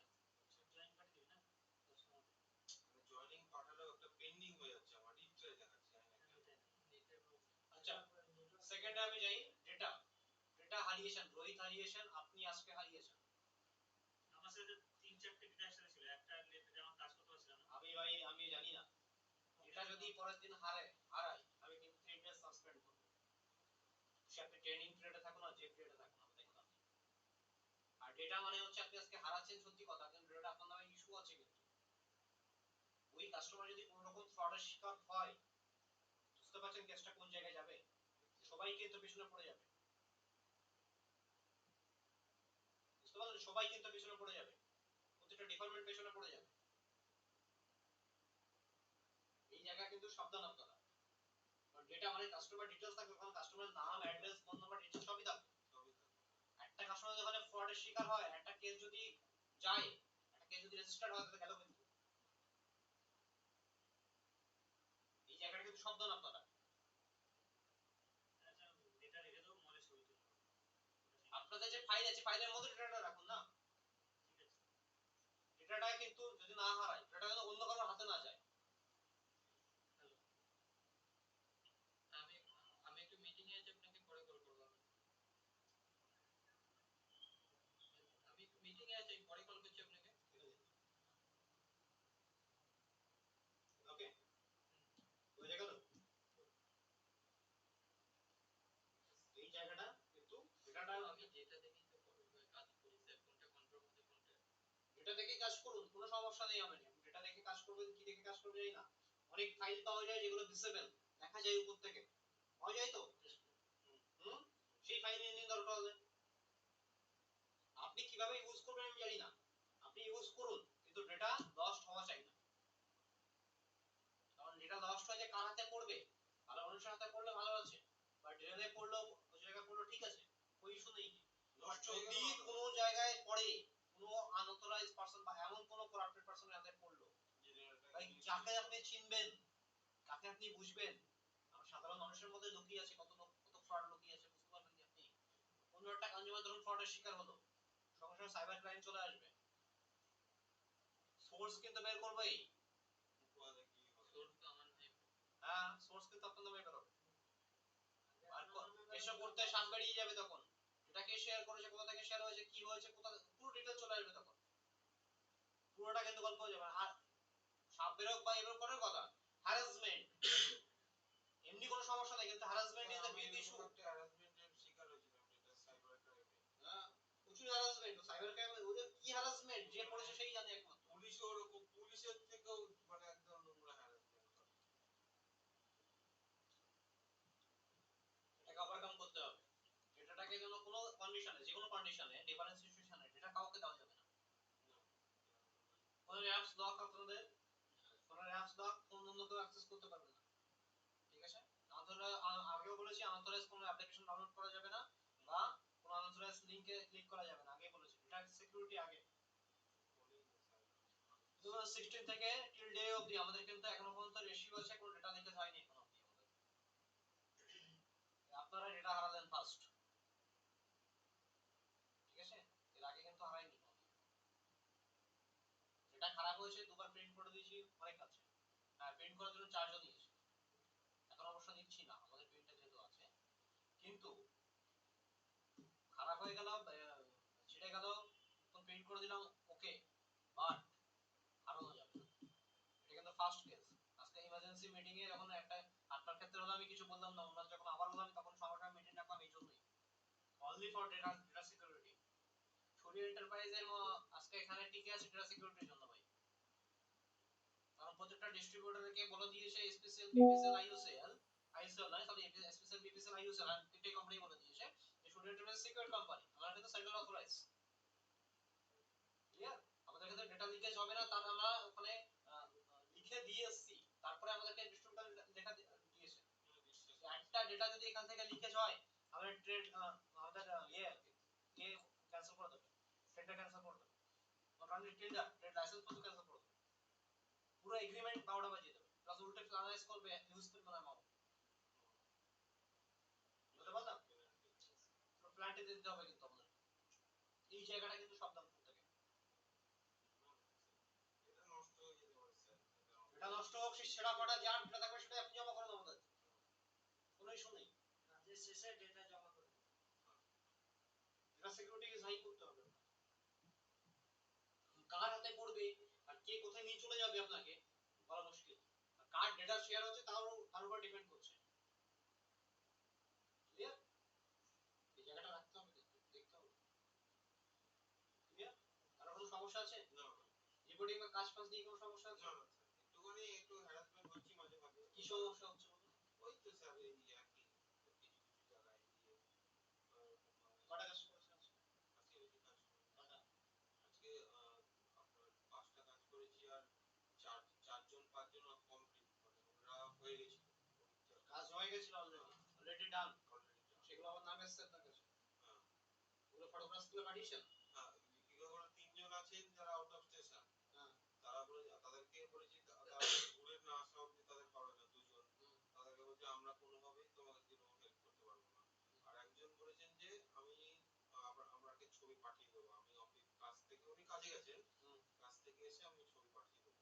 S2: জয়েন পাঠিয়ে দিবি না customer
S5: মানে জয়েনিং পাঠালেও একটা পেন্ডিং হয়ে যাচ্ছে, আমার রিট্রাই দেখাচ্ছে জানি না কেন।
S2: এটাই problem।
S3: अच्छा, সেকেন্ড আমি যাই, ডেটা হারিয়েছেন, রোহিত হারিয়েছেন, আপনি আজকে হারিয়েছেন।
S2: আমার সাথে 3-4টে ডেটা একসাথে ছিল, একটা ডেটা আমার কাজ করতে পারছিলাম না।
S3: আমি জানি না, এটা যদি পরের দিন হারাই আমি কিন্তু 3 ডেজ সাসপেন্ড করব। সে আপনি ট্রেনিং পিরিয়ডে থাকুন আর যে পিরিয়ডে থাকুন, আমি দেখুন আপনি। আর ডেটা মানে হচ্ছে আপনি আজকে হারাচ্ছেন সত্যি কথা, কিন্তু ডেটা আপনার নামে ইস্যু আছে, কিন্তু ওই কাস্টমার যদি কোনো রকম ফ্রডের শিকার হয়, বুঝতে পারছেন কেসটা কোন জায়গায় যাবে, সবাই কিন্তু পেছনে পড়ে যাবে, বুঝতে পারলেন, সবাই কিন্তু পেছনে পড়ে যাবে, প্রত্যেকটা ডিপার্টমেন্ট পেছনে পড়ে যাবে। এই জায়গা কিন্তু সাবধান আপনারা, কারণ ডেটা মানে কাস্টমার ডিটেইলস থাকবে, কারণ কাস্টমারের নাম, অ্যাড্রেস, ফোন নাম্বার, ডিটেইলস সবই থাকবে।
S5: সবই থাকে।
S3: একটা কাস্টমার যখন ফ্রডের শিকার হয়, একটা কেস যদি যায়, একটা কেস যদি রেজিস্টার্ড হয়, তাহলে গেল কিন্তু। এই জায়গাটা কিন্তু সাবধান আপনারা।
S2: আচ্ছা ডেটা রেখে দাও, মনে ছবি তুলবো।
S3: আপনাদের যে ফাইল আছে, ফাইলের মধ্যে ডেটাটা রাখুন না,
S2: ঠিক আছে।
S3: ডেটাটা কিন্তু যদি না হারায়, ডেটাটা যেন অন্য কারোর হাতে না যায়।
S2: হ্যালো,
S1: আমি আমি একটু মিটিং এ আছি আপনাকে পরে কল করব আমি একটু মিটিং এ আছি পরে কল করছি আপনাকে
S3: ওকে, বুঝে গেল? এই জায়গাটা কিন্তু ডেটাটা
S1: আমি যেটা দেখি তো কাজ করি স্যার কোনটা কন্ট্রোল হতে কোনটা
S3: ডেটা দেখে কাজ করুন, কোনো সমস্যা নেই। আমি ডেটা দেখে কাজ করবেন কি দেখে কাজ করবেন জানি না, অনেক ফাইল পাওয়া যায় যেগুলো ডিসেবল দেখা যায় উপর থেকে, পাওয়া যায় তো, সেই ফাইল নিয়ে নিন দরকার হলে। আপনি কিভাবে ইউজ করবেন আমি জানি না, আপনি ইউজ করুন, কিন্তু ডেটা লস্ট হওয়া চাই না। কারণ ডেটা লস্ট হয়ে যে কার হাতে পড়বে, ভালো মানুষের হাতে পড়লে ভালো আছে, বা ড্রেনে পড়লো, ওই জায়গায় পড়লো, ঠিক আছে, ওই ইস্যু নেই।
S5: নষ্ট হয়ে
S3: যদি
S5: গেল
S3: কোনো জায়গায় পড়ে, কোনো আনঅথরাইজড পারসন বা এমন কোনো করাপ্টেড পারসনের হাতে পড়লো, ভাই যাকে আপনি চিনবেন, কাকে আপনি বুঝবেন, আর সাধারণ মানুষের মধ্যে লুকিয়ে আছে কত ফ্রড লুকিয়ে আছে, বুঝতে পারবেন কি আপনি? কোনো একটা কনজিউমার ধরুন ফ্রডের শিকার হলো, সঙ্গে সঙ্গে সাইবার ক্রাইম চলে আসবে, সোর্স কিন্তু বের করবেই।
S1: সোর্স তো আমার নেই
S3: হ্যাঁ, সোর্স কিন্তু আপনার নামে বেরোবে, আর এসব করতে সাপ বেরিয়ে যাবে তখন, এটা কে শেয়ার করেছে, কোথা থেকে শেয়ার হয়েছে, কি হয়েছে, কোথা, পুরো ডিটেইলস চলে আসবে তখন, পুরোটা কিন্তু গল্প হয়ে যাবে। আর সাপ বেরোক বা এবার করার কথা, হ্যারাসমেন্ট এমনি কোনো সমস্যা নাই, কিন্তু harassment is the big issue.
S5: একটা হ্যারাসমেন্টের শিকার হয়েছিলাম, যেটা সাইবার ক্রাইমে।
S3: হ্যাঁ, প্রচুর হ্যারাসমেন্ট, সাইবার ক্রাইম, ওদের কি হ্যারাসমেন্ট যে করেছে সেই জানে একমাত্র।
S5: পুলিশও ওরকম, পুলিশের থেকেও মানে একদম নোংরা হ্যারাসমেন্ট করে।
S3: এটাকে ওভারকাম করতে হবে, ডেটাটাকে যেন কোনো কন্ডিশনে, যে কোনো কন্ডিশনে, ডিফারেন্ট সিচুয়েশনে ডেটা কাউকে দেওয়া যাবে না। কোনো অ্যাপস লক, আপনাদের কোনো অ্যাপস লক কোন অন্য কেউ অ্যাক্সেস করতে পারবে না, ঠিক আছে? আগেও বলেছি আনঅথরাইজ কোনো অ্যাপ্লিকেশন ডাউনলোড করা যাবে না, বা কোনো আনঅথরাইজ লিংকে ক্লিক করা যাবে না, আগে বলেছি, ডেটা সিকিউরিটি আগে। 2016 থেকে টিল ডে অবধি আমাদের কিন্তু এখনো পর্যন্ত রেশিও আছে, কোনো ডেটা লিকেজ হয়নি এখনো অবধি আমাদের। আপনারা ডেটা হারালেন ফার্স্ট, ঠিক আছে, এর আগে কিন্তু হারায়নি। যেটা খারাপ হয়েছে দুবার প্রিন্ট করে দিয়েছি, অনেক আছে, হ্যাঁ প্রিন্ট করার জন্য চার্জও দিয়েছি, এখন অবশ্য নিচ্ছি না, আমাদের প্রিন্টে যেহেতু আছে, কিন্তু খারাপ হয়ে গেল, ছিঁড়ে গেল, তো প্রিন্ট করে দিলাম, ওকে, বাট হারানো যাবে না। only for data security সূর্য এন্টারপ্রাইজের আজকে এখানে টিকে আছে ডেটা সিকিউরিটির জন্য ভাই, কারণ প্রত্যেকটা ডিস্ট্রিবিউটরকে বলে দিয়েছে স্পেশাল বিপিসিএল আইএসএল নয় সরি স্পেশাল বিপিসিএল আইএসএল আর তিনটে কোম্পানি বলে দিয়েছে যে সূর্য এন্টারপ্রাইজ সিকিউর কোম্পানি, আমরা কিন্তু সেন্ট্রাল অথরাইজ, ক্লিয়ার? আমাদের কাছে ডেটা লিকেজ হবে না তার আমরা ওখানে লিখে দিয়ে এসেছি, তারপরে আমাদেরকে ডিস্ট্রিবিউটর লেখা দিয়েছে একটা ডেটা যদি এখান থেকে লিকেজ হয় আমাদের ট্রেড আমাদের ক্যান্সেল করে দেবে, ট্রেডটা ক্যান্সেল করে দেবে, not only trader trade license পর্যন্ত ক্যান্সেল করে দেবে, পুরো এগ্রিমেন্ট 12টা বাজিয়ে দেবে, প্লাস উল্টে অ্যানালাইজ করবে হিউজ পরিমাণ অ্যামাউন্ট, বুঝতে পারলাম? পুরো প্ল্যান্টে দিতে হবে কিন্তু আমাদের এই জায়গাটা কিন্তু সাবধান করতে হবে,
S5: এটা নষ্ট হয়ে যেতে পারে স্যার।
S3: এটা নষ্ট হোক সে সেরা কটা যার ডেটা থাকবে সেটা আপনি জমা করে দেবো আমাদের, কোনো ইস্যু নেই,
S4: কাজের শেষে ডেটা জমা করে দিই।
S3: ডেটা সিকিউরিটি ইজ হাই করতে হবে, কার হাতে পড়বে আর কে কোথায় নিয়ে চলে যাবে আপনাকে বলা মুশকিল, আর কার ডেটা শেয়ার হচ্ছে তার উপর ডিপেন্ড করছে, ক্লিয়ার? এই জায়গাটা রাখতে হবে কিন্তু দেখতে হবে, ক্লিয়ার? আর কোনো সমস্যা আছে?
S5: না
S3: রিপোর্টিং বা কাজ ফাজ নিয়ে কোনো সমস্যা আছে?
S5: না না স্যার, একটুখানি একটু হ্যারাসমেন্ট হচ্ছে মাঝে মাঝে।
S3: কি সমস্যা হচ্ছে বলুন?
S5: ওই তো স্যার এই একই কিছু কিছু জায়গায় দিয়ে
S3: কটা কাজ করেছেন আজকে?
S5: আজকে বেশি কাজ করি।
S3: কটা?
S5: আজকে আপনার 5টা কাজ করেছি আর চারজন 5জন কমপ্লিট, মানে ওরা হয়ে গেছিল
S3: কাজ হয়ে গেছিল অলরেডি ডান,
S5: অলরেডি।
S3: সেগুলো আমার নাম এসেছে আপনার কাছে,
S5: হ্যাঁ
S3: ওগুলো ফটোগ্রাফস গুলো পাঠিয়েছেন?
S5: হ্যাঁ, এগুলো 3জন আছেন যারা আউট অফ স্টেশন,
S3: হ্যাঁ
S5: তারা বলে তাদেরকে বলেছি তারা ঘুরে না আসা অব্দি তাদের পাবে না, দুজন তাদেরকে বলছে আমরা কোনোভাবেই তোমাকে কোনো হেল্প করতে পারবো না। আর একজন বলেছেন যে আমাকে ছবি পাঠিয়ে দেবো, আমি অফিস কাজ থেকে উনি কাজে গেছেন, কাজ থেকে এসে আমি ছবি পাঠিয়ে দেবো,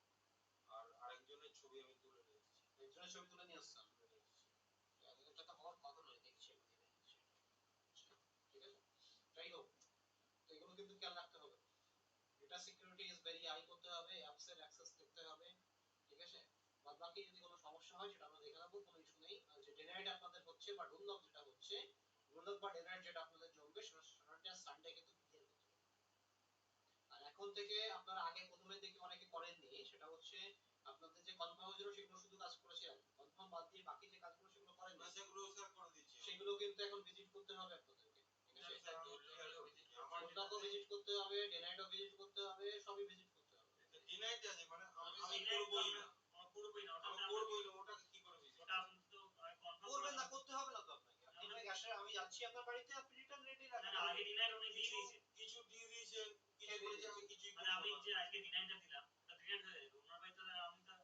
S5: আর আরেকজনের ছবি আমি তুলে নিয়ে এসেছি,
S3: একজনের ছবি তুলে নিয়ে আসছেন,
S5: তুলে নিয়ে এসেছি।
S3: এটা তো হওয়ার কথা নয় দেখছি আমি, ঠিক আছে? যাই হোক, তো এগুলো কিন্তু খেয়াল রাখতে হবে, data security is very high করতে হবে, অ্যাপসের অ্যাক্সেস দেখতে হবে, ঠিক আছে? বাদ বাকি যদি কোনো সমস্যা হয় সেটা আমরা দেখে নেবো, কোনো ইস্যু নেই। আর যে ডেনাইট আপনাদের হচ্ছে বা রুললক যেটা হচ্ছে, রুললক বা ডেনাইট যেটা আপনাদের জমবে সেটা স্যাটারডে আর সানডে কিন্তু ক্লিয়ার করতে হবে। আর এখন থেকে আপনারা আগে প্রথমে থেকে অনেকে করেননি, সেটা হচ্ছে আপনাদের যে কনফার্ম হয়েছিল সেগুলো শুধু কাজ করেছে আর কনফার্ম বাদ দিয়ে বাকি যে কাজগুলো সেগুলো করেন
S5: না সেগুলো স্যার করে দিচ্ছি
S3: সেগুলো কিন্তু এখন ভিজিট করতে হবে আপনাদেরকে, ঠিক আছে?
S5: আমার
S3: রুললকও ভিজিট করতে হবে, ডেনাইটও ভিজিট করতে হবে, সবই ভিজিট করতে হবে।
S5: ডিনাইট আছে মানে আমি
S2: Denied
S5: করবোই না,
S2: করবোই না,
S5: আমি করবোই না, ওটাকে কি করে বুঝি?
S2: ওটা আপনি তো কনফার্ম
S3: করবেন না, করতে হবে না তো আপনাকে, আপনি ভাই গ্যাসে আমি যাচ্ছি আপনার বাড়িতে, আপনি রিটার্ন রেডি
S2: না
S3: রাখেন।
S2: না, আগে ডিনাইট উনি দিয়ে দিয়েছে,
S5: কিছু দিয়ে দিয়েছেন, কিছু বলেছে আমি কিছুই
S2: মানে আমি
S5: করবো না।
S2: যে আজকে ডিনাইটটা দিলাম ওটা ডিনাইট হয়ে যাবে, ওনার ভাই তো আমি তো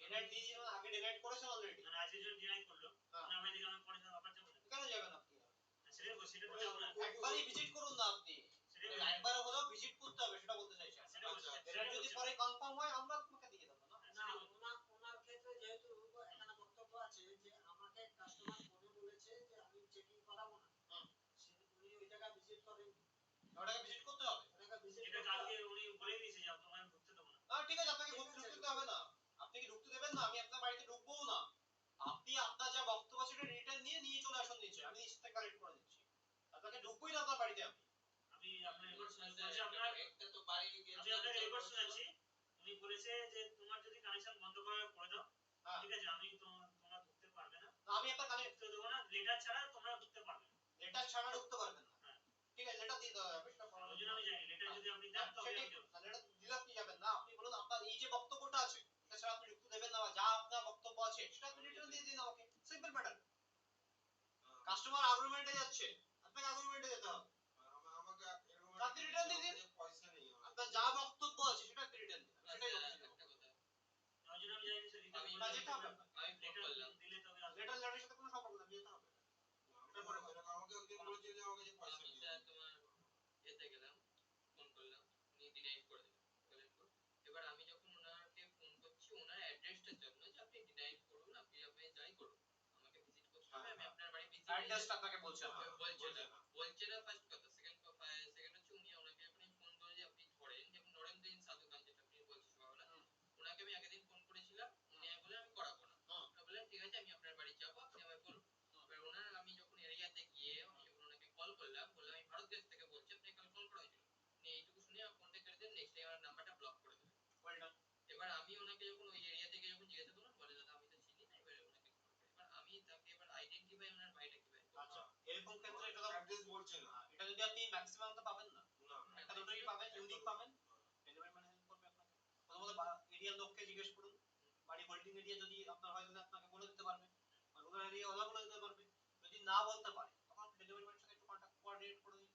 S3: ডেনাইট দিয়েছিলেন, আগে ডেনাইট করেছেন অলরেডি,
S2: মানে আজকে যখন ডিনাইট করলো ওনার ভাই থেকে আমি পরে আবার যাবো না,
S3: কেন যাবেন আপনি?
S2: সেটা তো যাবো না,
S3: একবারই ভিজিট করুন না আপনি, একবার হলেও ভিজিট করতে হবে, সেটা বলতে চাইছেন।
S2: সেটা বলছি,
S3: এটা যদি পরে কনফার্ম হয় আমরা আপনাকে দিয়ে দেবো না।
S4: না ওনার ক্ষেত্রে যেহেতু এখানে বক্তব্য আছে যে আমাকে কাস্টমার ফোনে বলেছে যে আমি চেকিং করাবো না, উনি ওই জায়গা ভিজিট করেন,
S3: ওটাকে ভিজিট করতে হবে।
S4: ওটাকে ভিজিট
S2: এটা কালকে উনি বলে দিয়েছে যে তোমায় ঢুকতে দেবো না।
S3: ঠিক আছে, আপনাকে ঢুকতে দিতে হবে না, আপনি কি ঢুকতে দেবেন না? আমি আপনার বাড়িতে ঢুকবোও না, আপনি আপনার যা বক্তব্য সেটা রিটার্ন নিয়ে চলে আসুন নিচে, আমি নিচে থেকে কালেক্ট করে দিচ্ছি, আপনাকে ঢুকবোই না আপনার বাড়িতে আমি।
S2: আমি আপনার রিপোর্ট শুনেছি, আপনার
S1: একটা তো বাড়ি
S2: আমি আপনার রিপোর্ট শুনেছি, উনি বলেছে যে তোমার যদি কানেকশন বন্ধ করে দাও,
S3: হ্যাঁ,
S2: ঠিক আছে, আমি তোমরা ঢুকতে পারবে না,
S3: না আমি আপনার কানেক্ট
S2: ঢুকতে দেবো না, লেটার ছাড়া তোমরা ঢুকতে পারবে না,
S3: লেটার ছাড়া ঢুকতে পারবেন না।
S2: হ্যাঁ।
S3: ঠিক আছে, লেটার দিয়ে দেওয়া যাবে, সেটা
S2: ওই জন্য আমি জানি লেটার যদি আপনি দেন তবে আমি দেবো।
S3: লেটার দিলে আপনি যাবেন না, আপনি বলুন আপনার এই যে বক্তব্যটা আছে এটা ছাড়া আপনি ঢুকতে দেবেন না, বা যা আপনার বক্তব্য আছে সেটা আপনি রিটার্ন দিয়ে দিন আমাকে, সিম্পল ম্যাটার। কাস্টমার আর্গুমেন্টে যাচ্ছে, আপনাকে আর্গুমেন্টে যেতে হবে,
S5: আমাকে এরকম
S3: আপনি রিটার্ন দিয়ে দিন,
S5: পয়সা নেই আমার।
S3: আপনার যা বক্তব্য আছে সেটা আপনি রিটার্ন দিন, সেটাই বলছি।
S2: ওই জন্য আমি জানি স্যার
S1: আমি
S3: না যেতে হবে,
S1: আমি ফোন
S2: লেটার
S1: করলাম,
S2: দিলে তবে আসবে।
S3: লেটার লেটারের সাথে কোনো সম্পর্ক নেই, যেতে হবে।
S5: আমাকে একদিন বলেছে যে আমার কাছে পয়সা
S1: আমি
S5: নেই।
S1: স্যার তোমার এতে গেলাম, ফোন করলাম, উনি ডিনাইট করে দিলেন, বললেন তো এবার আমি যখন ওনাকে ফোন করছি ওনার অ্যাড্রেসটার জন্য যে আপনি ডিনাইট করুন, আপনি যাই করুন আমাকে ভিজিট করতে হবে, আমি আপনার বাড়ি ভিজিট
S3: অ্যাড্রেসটা আপনাকে বলছে না,
S1: বলছে না ফার্স্ট কথা, সেকেন্ড হচ্ছে উনি ওনাকে আপনি ফোন করে যে আপনি ধরেন যেমন নরেন্দ্র সাধুকান যেটা আপনি বলছেন সকালবেলা, ওনাকে আমি আগের দিন ফোন করেছিলাম, উনি বলে আমি করাবো না, বললেন ঠিক আছে আমি আপনার বাড়ি যাবো, আপনি আমায় বলুন। এবার ওনার আমি যখন এরিয়াতে গিয়ে আমি যখন ওনাকে কল করলাম, বললাম আমি
S3: যদি আপনি ম্যাক্সিমাম তো পাবেন না,
S5: না
S3: একটা দুটোই পাবেন, ইউনিক পাবেন। ডেলিভারি ম্যান হেল্প করবে আপনাকে। প্রথমত এরিয়ার লোককে জিজ্ঞেস করুন, বাড়ি হোল্ডিং এরিয়া যদি আপনার হয় তাহলে আপনাকে বলে দিতে পারবে, আর রুরাল এরিয়া ওলা বলে দিতে পারবে। যদি না বলতে পারে তখন ডেলিভারি ম্যানের সাথে একটু কন্টাক্ট কোঅর্ডিনেট করে দিন,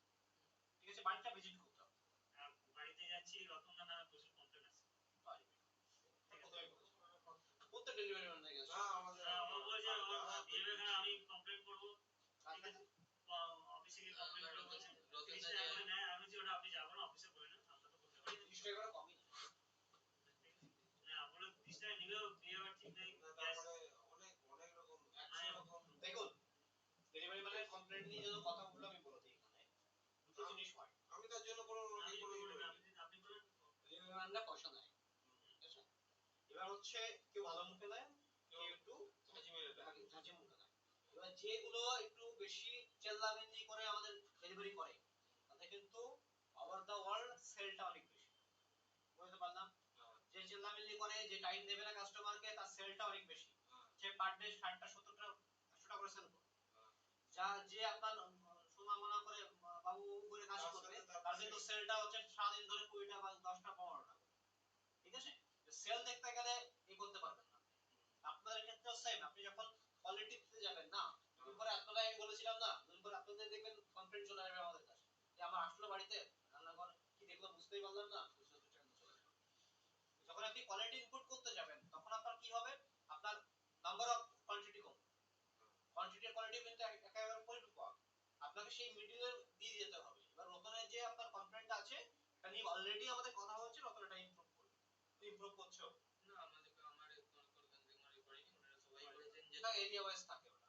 S3: ঠিক আছে? বাড়িটা ভিজিট করতে হবে।
S2: আর বাড়িতে যাচ্ছি রতনদা নামে প্রচুর কমপ্লেন আছে।
S3: প্রথমে প্রত্যেক ডেলিভারি ম্যান থেকে
S5: না আমাদের
S2: ও বলছে বিহেভ এখানে আমি কমপ্লেন করবো, ঠিক আছে? অফিসে গিয়ে কমপ্লেন করবো বলছে 30 টাকা করে নেয়। আমি বলছি ওটা আপনি যাবেন অফিসে বলে নেন, আমরা তো করতে পারি না।
S3: 30 টাকা করে কমই না।
S2: না বলে 30 টাকা নিলেও বিহেভ ঠিক নেই।
S5: তারপরে অনেক অনেক রকম 100 রকম।
S3: দেখুন ডেলিভারি ম্যানের কমপ্লেন নিয়ে যত কথা বললাম আমি বলে দিই, এখানে দুটো জিনিস হয়।
S5: আমি তার জন্য কোনো
S2: আপনি
S5: কোনো
S2: বলেন, আপনি বলেন।
S3: ডেলিভারি ম্যানরা পয়সা নেয়, ঠিক আছে? এবার হচ্ছে কেউ ভালো মুখে নেয়, কেউ একটু ঝাঁঝি মুখে নেয়। এবার যেগুলো একটু বেশি চেল্লামেল্লি করে আমাদের ডেলিভারি করে তাদের কিন্তু ওভার দ্য ওয়ার্ল্ড সেলটা অনেক বেশি, বুঝতে পারলাম? যে চেল্লামেল্লি করে, যে টাইম দেবে না কাস্টমারকে, তার সেলটা অনেক বেশি। সে পার ডে 60টা 70টা 100টা করে সেল করে। যা যে আপনার সোনা মোনা করে বাবু করে কাজ করবে তার কিন্তু সেলটা হচ্ছে সারাদিন ধরে 20টা বা 10টা 15টা, ঠিক আছে? সেল দেখতে গেলে এই করতে পারবেন না। আপনাদের ক্ষেত্রে সেম, আপনি যখন কোয়ালিটি দিতে যাবেন না, দুপুরে আপনারা আমি বলেছিলাম না, দুপুরে আপনাদের দেখবেন কমপ্লেইন চলে আসবে আমাদের কাছে যে আমার আসলো বাড়িতে রান্নাঘর কি দেখলো বুঝতেই পারলাম না, যখন আপনি কোয়ালিটি ইনপুট করতে যাবেন তখন আপনার কি হবে, আপনার নাম্বার অফ কোয়ান্টিটি কম, কোয়ান্টিটি আর কোয়ালিটি কিন্তু একেবারে পরিপূর্ণ, আপনাকে সেই মিডলে দিয়ে যেতে হবে। এবার রতনে যে আপনার কমপ্লেইনটা আছে এটা নিয়ে অলরেডি আমাদের কথা হচ্ছে, রতন এটা ইমপ্রুভ করবে। ইমপ্রুভ করছো
S1: না আমাদের আমার কনজিউমার করেনি, ওনারা সবাই বলেছেন যে
S3: যেটা এরিয়া ওয়াইজ থাকে ওটা।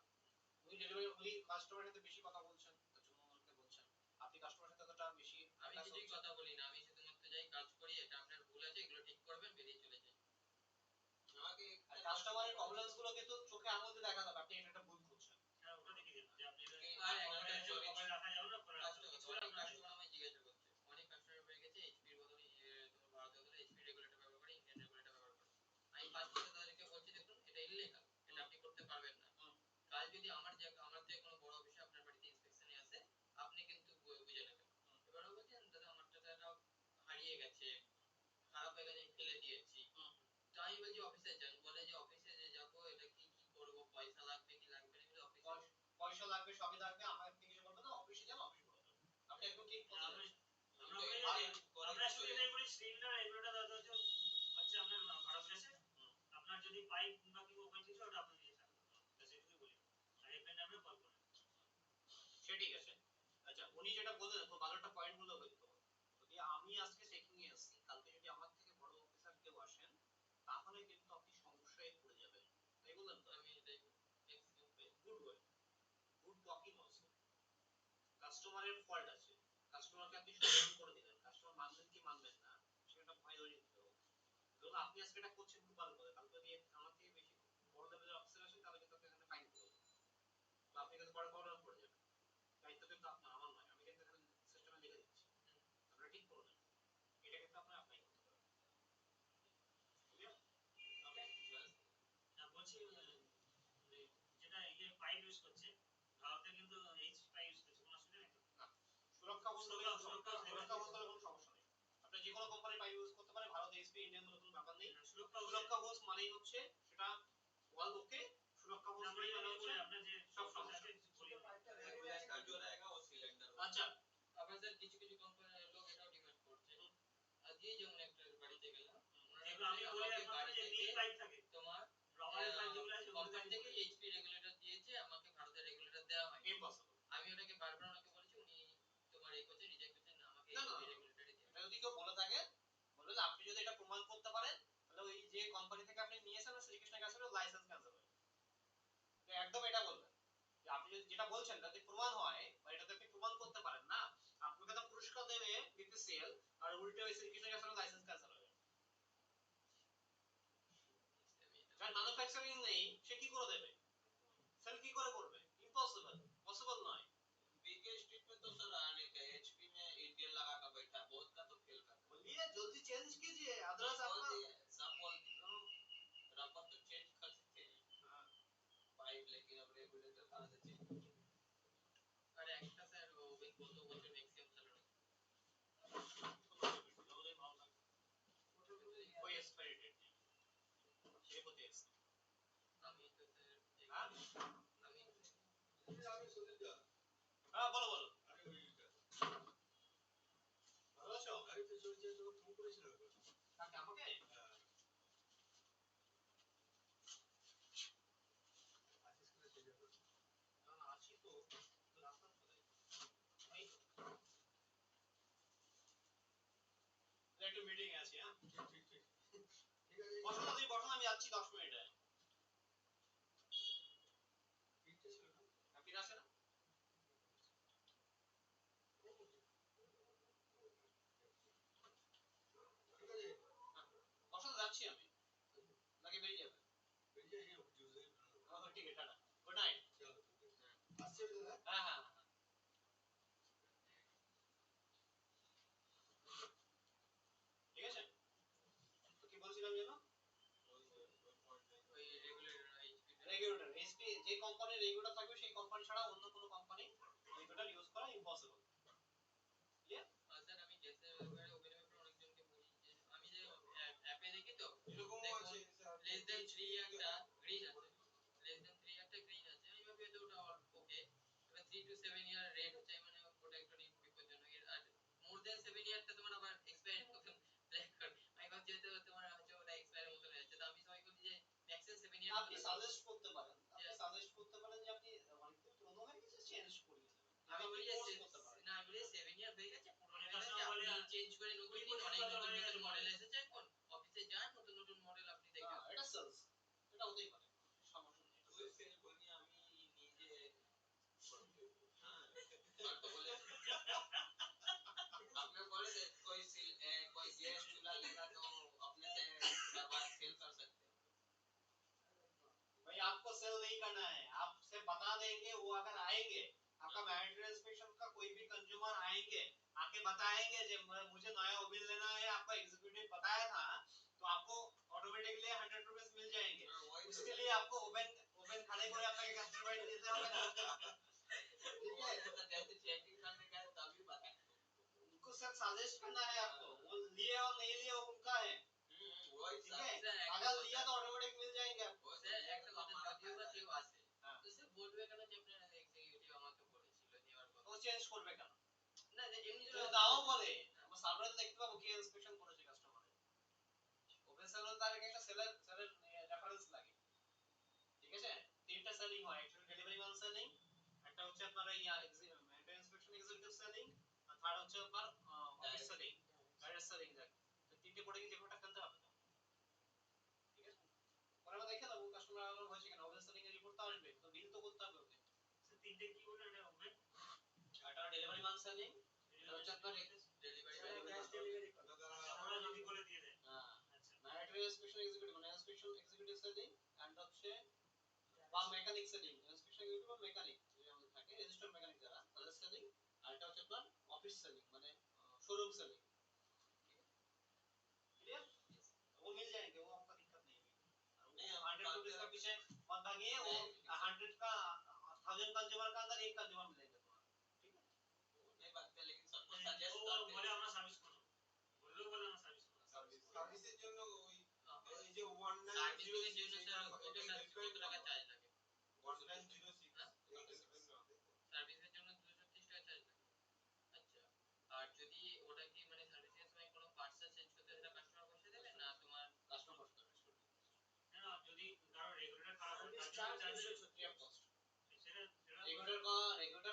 S3: উনি ডেলিভারি উনি কাস্টমারের সাথে বেশি কথা বলছেন তার জন্য ওনাকে বলছেন, আপনি কাস্টমারের সাথে ততটা বেশি
S1: আমি কিছুই কথা বলি না, আমি শুধুমাত্র যাই কাজ করি, এটা আপনার ভুল আছে এগুলো ঠিক করবেন, বেরিয়ে চলে যাই। আমাকে
S3: কাস্টমারের প্রবলেমস গুলো কিন্তু চোখে আঙুল দিয়ে দেখাতে হবে আপনি এটা একটা ভুল করছেন।
S2: হ্যাঁ ওটা দেখে দিন যে আপনি এটা
S1: আর
S2: কবে
S1: একটা
S2: কবে রাখা যাবে না পরে রাখা যাবে।
S1: অনেক কাস্টমার আমায় জিজ্ঞাসা করছে, অনেক কাস্টমার হয়ে গেছে এইচপির বদলে তোমার ভারতের বদলে এইচপি রেগুলেটর ব্যবহার করে, ইন্ডিয়ান রেগুলেটর ব্যবহার করে। আমি ফার্স্ট থেকে তাদেরকে বলছি দেখুন এটা ইললিগাল, এটা আপনি করতে পারবেন না। কাল যদি আমার থেকে কোনো বড় অফিসে আপনার বাড়িতে ইন্সপেকশনে আসে আপনি কিন্তু বুঝে নেবেন। এবারে বলছেন দাদা আমার টাকাটা হারিয়ে গেছে, খারাপ হয়ে গেছে, ফেলে দিয়েছি। তো আমি বলছি অফিসে যান, বলে যে অফিসে যে যাবো এটা কি কি করবো, পয়সা লাগবে কি লাগবে না, অফিসে
S3: পয়সা লাগবে সবই লাগবে, আমার থেকে কিছু বলবেন না, অফিসে যান অফিস করবেন। আপনি একদম ঠিক কথা বলেছেন।
S2: আমরা শুধু এটাই বলি সিলিন্ডার এগুলোটা দাদা হচ্ছে আপনার ভারত গ্যাসে আপনার যদি পাইপ কিংবা কি ওপেন কিছু ওটা আপনি দিয়ে থাকবেন, সেটুকুই বলি। আর এই প্ল্যানে আপনি কল করেন,
S3: সে ঠিক আছে। আচ্ছা উনি যেটা বললেন খুব ভালো একটা পয়েন্ট বলে হইতো, যদি আমি আজকে চেকিং এ আসছি, কালকে যদি আমার থেকে বড় অফিসার কেউ আসেন তাহলে কিন্তু আপনি সমস্যায় পড়ে যাবেন, তাই বললেন তো?
S1: আমি এটাই
S3: good way, good talking also. কাস্টমারের ফল্ট আছে, কাস্টমারকে আপনি সমাধান করে দিলেন, কাস্টমার মানবেন কি মানবেন না সেটা ভয় ধরে নিতে হবে। ধরুন আপনি আজকে এটা করছেন খুব ভালো করে, কালকে যদি আমার থেকে বেশি বড় লেভেলের অফিসার আসেন তাহলে কিন্তু আপনি এখানে ফাইন করে দেবেন, তো আপনি কিন্তু পরে প্রবলেম পড়ে যাবেন। দায়িত্ব কিন্তু আপনার, আমার নয়, আমি কিন্তু এখানে সিস্টেমে লিখে দিচ্ছি, আপনারা ঠিক করে নেন, এটা কিন্তু আপনারা অ্যাপ্লাই করতে পারেন।
S2: বলছি যেটা ইয়ে পাইপ ইউজ করছে ভারতে কিন্তু এইচ পাইপ ইউজ করছে, কোনো অসুবিধা নেই তো?
S3: সুরক্ষা বলতে সুরক্ষা বলতে কোনো সমস্যা নেই, আপনি যে কোনো কোম্পানির পাইপ ইউজ করতে পারেন, ভারত এইচপি ইন্ডিয়ান কোনো ব্যাপার নেই। সুরক্ষা হোস মানেই হচ্ছে সেটা ওয়াল ওকে, সুরক্ষা হোস মানে হচ্ছে
S2: আপনার যে
S3: সব সমস্যা।
S1: सिलेंडर जो रहेगा वो सिलेंडर।
S3: আচ্ছা
S1: আবার স্যার কিছু কিছু কোম্পানির লোক এটাও ডিমান্ড করছে, আজকে যেমন একটা বাড়িতে গেলাম,
S2: যেগুলো আমি বলি একমাত্র যে নীল পাইপ থাকে
S1: তোমার
S2: রবারের পাইপ যেগুলো আছে
S1: কোম্পানি থেকে এইচপি রেগুলেটর দিয়েছে, আমাকে ভারতের রেগুলেটর দেওয়া হয়।
S3: ইম্পসিবল।
S1: আমি ওটাকে বারবার ওনাকে বলেছি, উনি তোমার এই করছে রিজেক্ট করছেন, আমাকে
S3: না, না,
S1: এইচপি
S3: না।
S1: রেগুলেটরই দিন।
S3: এটা যদি কেউ বলে থাকে বলবে যে আপনি যদি এটা প্রমাণ করতে পারেন তাহলে ওই যে কোম্পানি থেকে আপনি নিয়েছেন শ্রীকৃষ্ণের কাছে লাইসেন্স ক্যান্সেল হবে, তো একদম এটা বলবেন যে আপনি যদি যেটা বলছেন যদি প্রমাণ হয় বা এটাতে আপনি প্রমাণ করতে পারেন না, আপনাকে তো পুরস্কার দেবে বিপিসিএল, আর উল্টে ওই শ্রীকৃষ্ণের কাছে লাইসেন্স ক্যান্সেল হবে। যার ম্যানুফ্যাকচারিং নেই সে কি করে দেবে, সেল কি করে করবে? ইম্পসিবল, পসিবল নয়।
S1: बीके स्ट्रीट में तो सर आने का एचपी में इंडियन लगा का बैठा है, बहुत का तो फेल कर
S3: बोलिए जल्दी चेंज कीजिए, अदरवाइज आपका
S1: सब बोल रबर तो चेंज कर सकते हैं पाइप, लेकिन अब रेगुलेटर कहाँ से चेंज। अरे एक्स्ट्रा सर वो भी बहुत बच्चों में
S3: হ্যাঁ
S5: আমি সুনীল দা
S3: হ্যাঁ বলো বলো
S5: আরে ওইটা
S3: ভালো আছো
S5: আরে তো সুনীল তোকে ফোন করেছিল
S3: কাকে আমাকে
S5: আসিস কিনা সেই জন্য
S3: না না আছি তো তো রাস্তা কোথায় এই তো একটু মিটিং আছে হ্যাঁ
S5: ঠিক ঠিক ঠিক আছে
S3: বসো না তুমি বসো না, আমি যাচ্ছি 10 মিনিটে
S5: ফিরতে ছিল না
S3: ফিরে আসে না
S5: ঠিক আছে
S3: বসো না, যাচ্ছি আমি নাকি বেরিয়ে যাবে
S5: বেরিয়ে এই জুসে
S3: ঠিক আছে টাটা গুড নাইট
S5: চলো আসছে দাদা
S3: হ্যাঁ হ্যাঁ হ্যাঁ। ঠিক আছে তো কি বলছিলাম যেন
S1: ওই রেগুলেটর
S3: রেগুলেটর এসপি যে কোম্পানির রেগুলেটর থাকবে সেই কোম্পানি ছাড়া অন্য কোনো কোম্পানি রেগুলেটর ইউজ করা ইম্পসিবল ক্লিয়ার
S1: স্যার আমি গ্যাসের ব্যাপারে ওপেনের ব্যাপারে অনেকজনকে বলি যে আমি যে অ্যাপে দেখি তো
S5: এরকমও আছে
S1: লেস দেন 3 একটা গ্রিন আছে, লেস দেন 3 একটা গ্রিন আছে, আমি ভাবি যে ওটা ওকে। এবার 3 to 7 ইয়ার রেড হচ্ছে, মানে ওটা একটু বিপজ্জনক। আর মোর দেন 7 ইয়ারটা তোমার আবার এক্সপায়ার মতন ব্ল্যাক কার্ড, আমি ভাবছি যে তোমার হচ্ছে ওটা এক্সপায়ার মতন হয়ে যাচ্ছে। তো আমি সবাই বলি যে ম্যাক্সিমাম 7 ইয়ার
S3: আপনি সাজেস্ট করতে পারেন যে আপনি অনেকদিন পুরনো হয়ে গেছে চেঞ্জ করিয়ে দেবেন
S1: আমি বলি যে
S3: কোর্স করতে পারেন
S1: না, আমি বলি 7 ইয়ার হয়ে গেছে, পুরো
S2: অনেক
S1: হয়ে গেছে,
S2: customer বলে,
S1: আপনি চেঞ্জ করে নতুন নিন, অনেক নতুন নতুন মডেল এসেছে, এখন অফিসে যান, নতুন নতুন মডেল আপনি দেখে
S3: এটা সেলস এটা হতেই পারে সমস্যা নেই
S1: ওই সেল করি আমি নিজে। हाँ तो बोले आपने बोले थे कोई कोई गैस चूल्हा लेगा तो अपने से करवा सेल कर सकते हो।
S3: भाई आपको सेल नहीं करना है, आपसे बता देंगे, वो अगर आएंगे आपका मैनेजर इंस्पेक्शन का कोई भी कंज्यूमर आएंगे आके बताएंगे कि मुझे नया ओवन लेना है, आपका एग्जीक्यूटिव बताया था, तो आपको ऑटोमेटिकली 100 रुपीस मिल जाएंगे। उसके लिए आपको ओवन ओवन खड़े করে আপনাকে কাস্টমাইজ দিতে হবে না। ठीक है,
S1: जैसे चेकिंग करने का है तभी बताएं।
S3: उनको सब सजेस्ट करना है आपको, वो लिए और नहीं लिए वो उनका है।
S1: वही
S3: ठीक है, अगर लिया तो ऑटोमेटिक मिल जाएंगे आपको।
S1: স্যার একটা কথা, যদিও বা কেউ আসে
S3: হ্যাঁ।
S1: তো সে বলবে কেন যে আপনার এক্সিকিউটিভ আমাকে বলেছিল নেওয়ার কথা।
S3: ও চেঞ্জ করবে কেন?
S1: না যে এমনি
S3: যদি নাও বলে আমরা সার্ভারে দেখতে পাবো কে ইন্সপেকশন করেছে কাস্টমারে। ওপেন সেলার তার একটা সেলার রেফারেন্স লাগে। ঠিক আছে, তিনটা সেলিং হয়, একটা ডেলিভারি ম্যান সেলিং, একটা হচ্ছে আপনার এই মেইনটেনেন্স ইন্সপেকশন এক্সিকিউটিভ সেলিং, আর থার্ড হচ্ছে আপনার অফিস সেলিং, ডাইরেক্ট সেলিং যায়। তো তিনটে পড়ে গিয়ে যেকোনোটা খেলতে হবে তো। ঠিক আছে, পরে আমরা দেখে নেবো কাস্টমার আলো হয়েছে কিনা, অফিস সেলিং এর রিপোর্ট তো আসবে, তো বিল তো করতে হবে ওকে।
S2: তিনটে কি বলে এটা ওভেন
S3: একটা ডেলিভারি ম্যান সেলিং, এটা হচ্ছে আপনার
S1: ডেলিভারি
S4: ক্যাশ ডেলিভারি করে
S2: আমরা যদি করে দিয়ে দেয়।
S3: হ্যাঁ
S2: আচ্ছা
S3: ম্যানেজর ইন্সপেকশন এক্সিকিউটিভ মানে ইন্সপেকশন এক্সিকিউটিভ সেলিং এন্ড হচ্ছে বা মেকানিক সেলিং, ইন্সপেকশন এক্সিকিউটিভ বা মেকানিক যে আমাদের থাকে রেজিস্টার্ড মেকানিক যারা তাদের সেলিং, আর এটা হচ্ছে আপনার অফিস সেলিং মানে शोरूम सेलिंग। क्लियर, वो मिल जाएंगे, वो आपका दिक्कत नहीं है।
S1: नहीं,
S3: 100 रुपीस का पीछे मत भागिए, वो 100 का 1000 कंज्यूमर का अंदर एक कंज्यूमर मिलेगा तुम्हारा। ठीक है,
S1: नहीं बात है, लेकिन सबको सजेस्ट
S2: ও
S1: करते
S2: বলে
S1: हैं।
S2: আমরা সার্ভিস করব, বললেও বলে আমরা সার্ভিস করব।
S5: সার্ভিসের জন্য ওই এই যে 1906
S1: সার্ভিসিং এর জন্য স্যার এটা কত টাকা চার্জ লাগে?
S5: 1906
S1: সার্ভিসের জন্য 230 টাকা চার্জ লাগে। আচ্ছা, আর যদি ওটা কি মানে সার্ভিসিং এর সময় কোনো পার্টস চেঞ্জ করতে সেটা কাস্টমার বসে দেবে না তোমার
S3: কাস্টমার কষ্ট হবে
S2: না না, যদি কারো রেগুলেটর খারাপ হয়
S4: সার্ভিস
S2: তার
S4: চার্জ
S2: জন্য
S3: ফ্রি অফ কস্ট।
S2: সেটা
S3: রেগুলার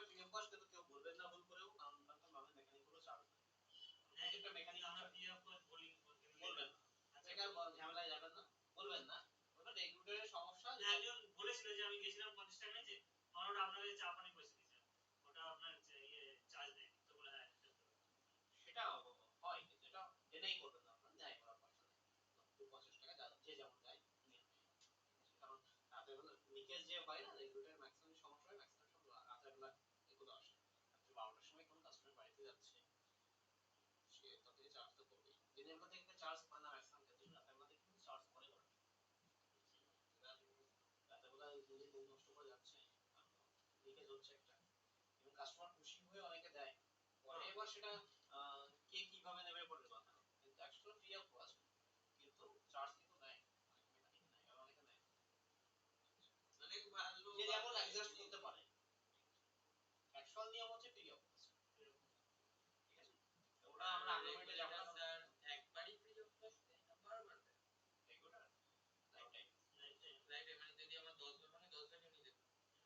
S3: ফ্রি অফ কস্ট, কিন্তু কেউ বলবেন না ভুল করেও, কারণ তার মানে মেকানিক গুলো চার্জ একটা মেকানিক
S2: আমরা পিএফ বলি
S3: বলবেন না, সেটা ঝামেলায় যাবেন না, বলবেন না, ওটা রেগুলেটরের সমস্যা।
S2: একজন বলেছিল যে আমি গেছিলাম 50 টাকা নিয়েছে, আমার ওটা আপনাকে চা পানি পয়সা দিয়েছে, ওটা আপনার ইয়ে চার্জ নেই, তো বলে হ্যাঁ
S3: সেটা হয়, কিন্তু এটা জেনেই করবেন না, আপনার ন্যায় করার পয়সা নেই, 50 টাকা যে যেমন দেয় নিয়ে নেয়। কারণ রাতের বেলা লিকেজ যে হয় না, রেগুলেটরের ম্যাক্সিমাম সমস্যা হয়, ম্যাক্সিমাম সব রাতের বেলা এগুলো আসে। রাত্রি 12টার সময় কোন কাস্টমার বাড়িতে যাচ্ছে, সে তাদের চার্জ তো করবেই। দিনের বেলা থেকে চার্জ করে না ম্যাক্সিমাম ক্ষেত্রে, রাতের বেলা থেকে চার্জ করে না। রাতের বেলা যদি ঘুম নষ্ট করে যাচ্ছে, লিকেজ হচ্ছে একটা, এবং কাস্টমার খুশি হয়ে অনেকে দেয়, পরে এবার সেটা কে কিভাবে নেবে পড়ে কথা, কিন্তু অ্যাকচুয়ালি ফ্রি অফ কস্ট, কিন্তু চার্জ কিন্তু নেয়, অনেক মেকানিক নেয় আর অনেকে নেয়।
S1: অনেক ভালো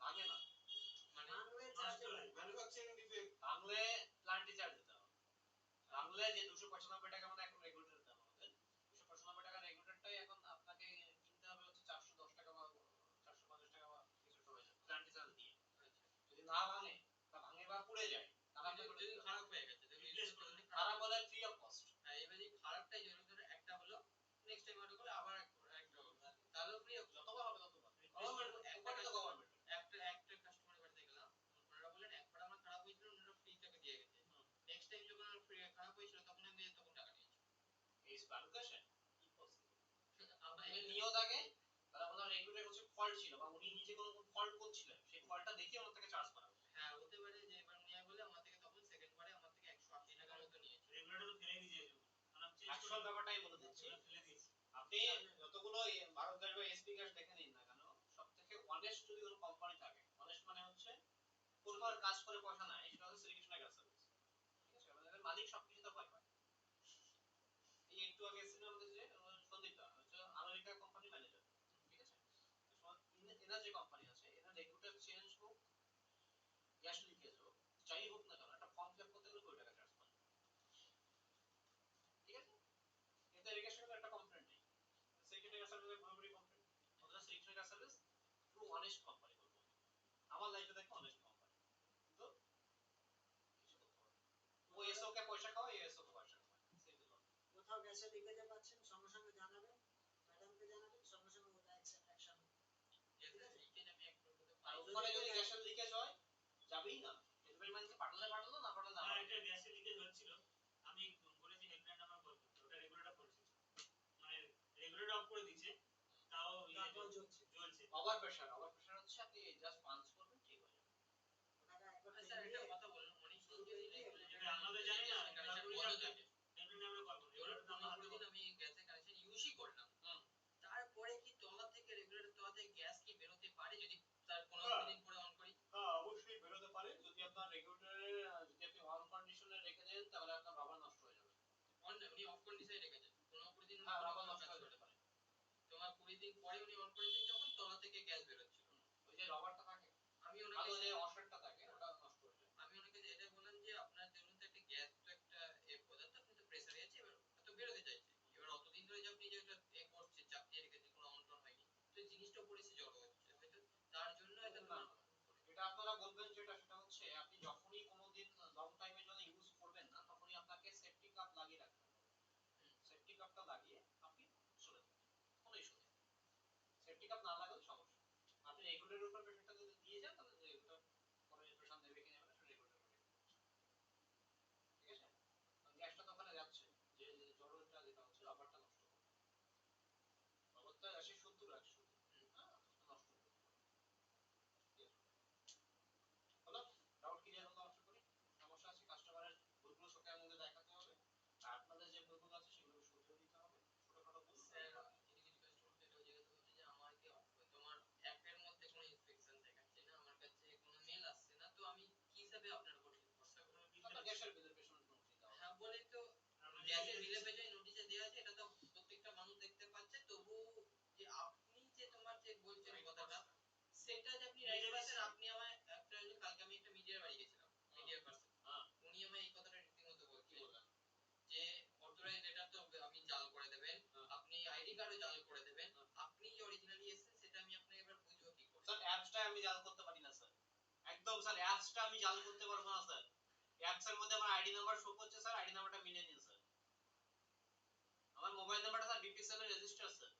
S3: ভাঙে না,
S1: মানে
S4: ভাঙলে
S2: নষ্ট
S4: চার্জে
S2: হয়।
S4: লাগে।
S5: Manufacturing defect.
S3: ভাঙলে প্লান্টে চার্জ দিতে হবে। ভাঙলে যে 295 টাকা মানে এখন রেগুলেটর দাম আমাদের 295 টাকা রেগুলেটরটাই এখন আপনাকে কিনতে হবে হচ্ছে 410 টাকা বা 450 টাকা বা কিছু সময় যাবে প্লান্টে চার্জ দিয়ে। যদি না ভাঙে বা ভাঙে বা পুড়ে যায় তাহলে আপনাকে
S1: যদি খারাপ হয়ে গেছে
S2: Replace করে দিলে
S3: খারাপ হলে ফ্রি অফ কস্ট।
S1: হ্যাঁ, এবার যদি খারাপটাই জন্য ধরে একটা হলো নেক্সট টাইম অর্ডার করলে আবার একটা হলো তাহলে ফ্রি অফ
S3: যতবার হবে ততবার
S1: গভর্নমেন্ট
S3: একবারই তো গভর্নমেন্ট
S1: একটা কাস্টমারের বাড়িতে গেলাম, ওনারা বললেন একবার আমার খারাপ হয়েছিল ওনারা ফ্রি টাকা দিয়ে গেছে, নেক্সট টাইম যখন আমার ফ্রি খারাপ হয়েছিল তখন আমি তখন টাকা নিয়েছি।
S3: এই বাংলাদেশে ইম্পসিবল।
S1: আমরা
S3: যদি নিয়েও থাকে তাহলে আপনার রেগুলেটর হচ্ছে ফল্ট ছিল বা উনি নিজে কোনো ফল্ট করছিলেন সেই ফল্টটা দেখে ওনার থেকে চার্জ করা হবে।
S1: হ্যাঁ হতে পারে যে এবার নিয়ে বলে আমার থেকে তখন সেকেন্ড বারে আমার থেকে 180 টাকা মতো নিয়েছে।
S2: রেগুলেটর ফেলে দিয়েছে কারণ চেঞ্জ
S3: অ্যাকচুয়াল ব্যাপারটাই বলে দিচ্ছি,
S2: ফেলে দিয়েছে।
S3: আপনি যতগুলো ভারত গ্যাস বা এসপি গ্যাস দেখে নিন না কেন সবথেকে অনেস্ট যদি কোনো কোম্পানি থাকে, অনেস্ট মানে হচ্ছে কোনবার কাজ করে পয়সা নাই, সেটা হচ্ছে শ্রীকৃষ্ণ গ্যাস সার্ভিস। ঠিক আছে, আমাদের মালিক সবকিছু তো ভয় পায়। এই একটু আগে এসেছিল আমাদের যে সন্দীপ দা হচ্ছে আমেরিকা কোম্পানি ম্যানেজার। ঠিক আছে, এনার যে কোম্পানি আছে এনার রেগুলেটর চেঞ্জ হোক, গ্যাস লিকেজ হোক, যাই হোক না কেন একটা ফর্ম ফিল করতে গেলে 20 টাকা চার্জ করে। ঠিক আছে, এতে ইরিগেশনের একটা কমপ্লেইন্ট নেই, শ্রীকৃষ্ণ গ্যাস সার্ভিসের পুরোপুরি কমপ্লেইন্ট। অথচ Shrikrishna gas service true honest company বলবো আমি। আমার লাইফে দেখো অনেস্ট কোম্পানি, কিন্তু কিছু করতে পারে না। ও এসও কে পয়সা খাওয়ায়, এসও কে পয়সা খাওয়ায়, সিম্পল কথা।
S4: কোথাও গ্যাসের লিকেজে পাচ্ছেন সঙ্গে সঙ্গে জানাবেন, ম্যাডামকে জানাবেন, সঙ্গে সঙ্গে ওটা অ্যাকশন হবে।
S1: গ্যাসের লিকেজ আমি একবার বলতে
S3: আর
S1: পাই
S3: ওখানে যদি গ্যাসের লিকেজ হয় যাবেই না, ডেলিভারি ম্যানকে পাঠালে পাঠালো, না পাঠালে না
S2: আমার
S3: পাঠালো।
S2: একটা গ্যাসের লিকেজ হচ্ছিল, আমি বলেছি হেল্পলাইন নাম্বার কল করতে, ওটা রেগুলেটর করেছে, মানে রেগুলেটর অফ করে দিয়েছে, তাও
S4: তারপর জ্বলছে।
S2: জ্বলছে।
S3: ওভার প্রেসার হচ্ছে আপনি জাস্ট পাঞ্চ করবেন ঠিক হয়ে যাবে।
S4: ওটাকে একবার
S1: স্যার একটা
S4: নিয়ে
S1: কথা বলুন, অনেক সময় যদি রেগুলেটর
S2: এটা আমাদের জানি না,
S1: কানেকশন
S2: পুরোপুরি
S1: বন্ধ
S2: জানি।
S1: থাকে,
S2: হেল্পলাইন নাম্বারে কল করুন,
S1: ধরুন
S2: রেগুলেটর তো আমার হাতে
S1: 15 দিন আমি গ্যাসের কানেকশন ইউজই করলাম, তারপরে কি তলা থেকে রেগুলেটর তলা থেকে গ্যাস কি বেরোতে পারে যদি তার 15 দিন পরে অন করি?
S3: হ্যাঁ অবশ্যই বেরোতে পারে, যদি আপনার রেগুলেটরে যদি আপনি অন কন্ডিশনে রেখে দেন তাহলে আপনার রাবার নষ্ট হয়ে যাবে।
S1: অন না, উনি অফ কন্ডিশনে রেখেছেন 15 দিন
S3: হ্যাঁ রাবার
S1: কোনো
S3: নষ্ট
S1: কাজ
S3: হয়ে
S1: করে
S3: যেতে পারে।
S1: তোমার 20 দিন পরে উনি অন করেছেন যখন তলা থেকে গ্যাস বেরোচ্ছিল,
S3: ওই যে রাবারটা থাকে
S1: আমি
S3: ভালো
S1: ওনাকে
S3: যে অসারটা থাকে ওটা নষ্ট হয়ে যায়।
S1: আমি ওনাকে এটা বললাম যে আপনার ধরুন তো একটা গ্যাস তো একটা পদার্থ, আপনি তো প্রেসারে আছে, এবার তো বেরোতে চাইছে, এবার অতদিন ধরে যে আপনি যে এটা করছে চাপ দিয়ে রেখেছে কোনো অনটন হয়নি, তো জিনিসটা পরিস্থিতি জড়ো হচ্ছে হয়তো তার জন্য এটা
S3: না,
S1: তোমার
S3: এটা আপনারা বলবেন যেটা সেটা হচ্ছে আপনি যখনই কোনোদিন লং টাইমের জন্য ইউজ করবেন না তখনই আপনাকে সেফটি কাপ লাগিয়ে রাখতে হবে। সেফটি কাপটা লাগিয়ে আপনি চলে যাবেন, কোনো ইস্যু নেই। সেফটি কাপ না লাগালে সমস্যা। আপনি রেগুলেটরের উপর প্রেসারটা যদি দিয়ে যান তাহলে রেগুলেটর পরে প্রেসার দেবে কি নেবে না সেটা রেগুলেটর ঠিক আছে। গ্যাসটা তো ওখানে যাচ্ছে, যে জড়োটা যেটা হচ্ছে রাবারটা নষ্ট করবে, রাবারটা 80-70 100 হ্যাঁ নষ্ট করবে। হলো ডাউট ক্লিয়ার হলো আশা করি। সমস্যা আছে কাস্টমারের ভুলগুলো চোখের মধ্যে দেখাতে হবে, আর আপনাদের যে ভুলগুলো আছে সেগুলো শুধরে দিতে হবে। ছোটখাটো ভুল
S1: স্যার কিছু কিছু কাস্টমার এটা জিজ্ঞাসা করছে যে আমার কি তোমার অ্যাপের মধ্যে কোনো ইনফেকশন দেখাচ্ছে না, আমার কাছে কোনো মেল আসছে না, তো আমি কি হিসাবে আপনার উপর ভরসা করব?
S3: আপনার গ্যাসের বিলের পেছনে নোট দিতে হবে।
S1: হ্যাঁ বলে তো গ্যাসের বিলের পেছনে নোটিশে দেওয়া আছে, এটা তো প্রত্যেকটা মানুষ দেখতে পাচ্ছে, তবু যে আপনি যে তোমার যে বলছেন কথাটা সেটা যে আপনি রাইট পারছেন, আপনি আমায় একটা যে কালকে আমি একটা মিডিয়ার বাড়ি গেছিলাম, মিডিয়ার পার্সন উনি আমায় এই কথাটা রীতিমতো বলছেন যে অথরাইজড লেটার তো আপনি জাল করে দেবেন, আপনি আইডি কার্ডও জাল করে দেবেন, আপনি যে অরিজিনালি এসেছেন সেটা আমি আপনাকে এবার বুঝবো কি করে?
S3: স্যার অ্যাপসটা আমি জাল করতে পারি না স্যার, একদম স্যার অ্যাপসটা আমি জাল করতে পারবো না স্যার। অ্যাপসের মধ্যে আমার আইডি নাম্বার শো করছে স্যার, আইডি নাম্বারটা মিলিয়ে নিন স্যার। আমার মোবাইল নাম্বারটা স্যার বিপিসিএল এর রেজিস্টার স্যার,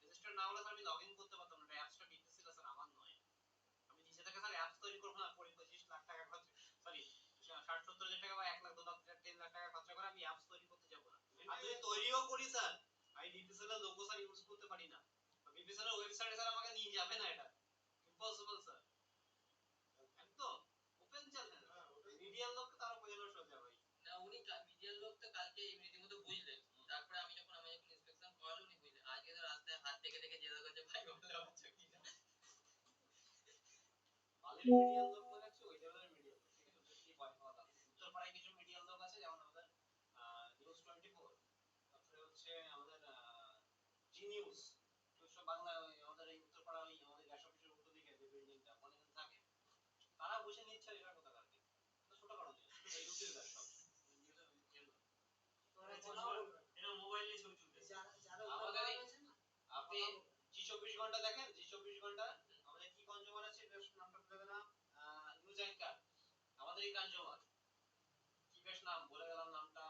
S3: রেজিস্টার না হলে স্যার আমি লগইন করতে পারতাম না, অ্যাপসটা বিপিসিএল স্যার আমার নয়। আমি নিজে থেকে স্যার অ্যাপস তৈরি করব না, 25 লাখ টাকা খরচ সরি 60-70 হাজার টাকা বা 1 লাখ 2 লাখ 10 লাখ টাকা খরচ করে আমি অ্যাপস তৈরি করতে যাব না। আর যদি তৈরিও করি স্যার আমি বিপিসিএল এর লোগো স্যার ইউজ করতে পারি না, বিপিসিএল এর ওয়েবসাইটে স্যার আমাকে নিয়ে যাবে না, এটা ইম্পসিবল স্যার। একদম ওপেন চ্যালেঞ্জ, মিডিয়ার লোক তারা বোঝানো সোজা ভাই।
S1: না উনি মিডিয়ার লোক তো কালকে রীতিমতো বুঝলেন, তারপরে আমি যখন ইন্সপেকশন করালো উনি বুঝলেন, আজকে তো রাস্তায় হাত থেকে থেকে জেরা করছে ভাই বলতে হচ্ছে কি না
S3: বালির মিডিয়ার লোক মানে হচ্ছে ওই লেভেলের মিডিয়ার লোক, ঠিক আছে, ওদের কি ভয় পাওয়া লাগে। উত্তরপাড়ায় কিছু মিডিয়ার লোক আছে যেমন আমাদের নিউজ 24, তারপরে হচ্ছে আমাদের জি নিউজ, সব বাংলা, আমাদের এই উত্তরপাড়া ওই আমাদের গ্যাস অফিসের উল্টো দিকে যে বিল্ডিংটা মনে থাকে তারা বসে নিচ্ছে এটা কথা কারকে তো ছোটখাটো জিনিস এই রুটির কাজ সব
S4: তোরা কথা বলবে
S2: এরা মোবাইল নিয়ে ছবি তুলতে
S4: যারা
S3: আমাদের এই-
S4: হয়েছে না
S3: আপনি জি 24 ঘন্টা দেখেন, জি 24 ঘন্টা আমাদের কি কনজিউমার আছে বেশ নামটা বলে গেলাম, নিউজ অ্যাঙ্কার আমাদের এই কনজিউমার কি বেশ নাম বলে গেলাম নামটা,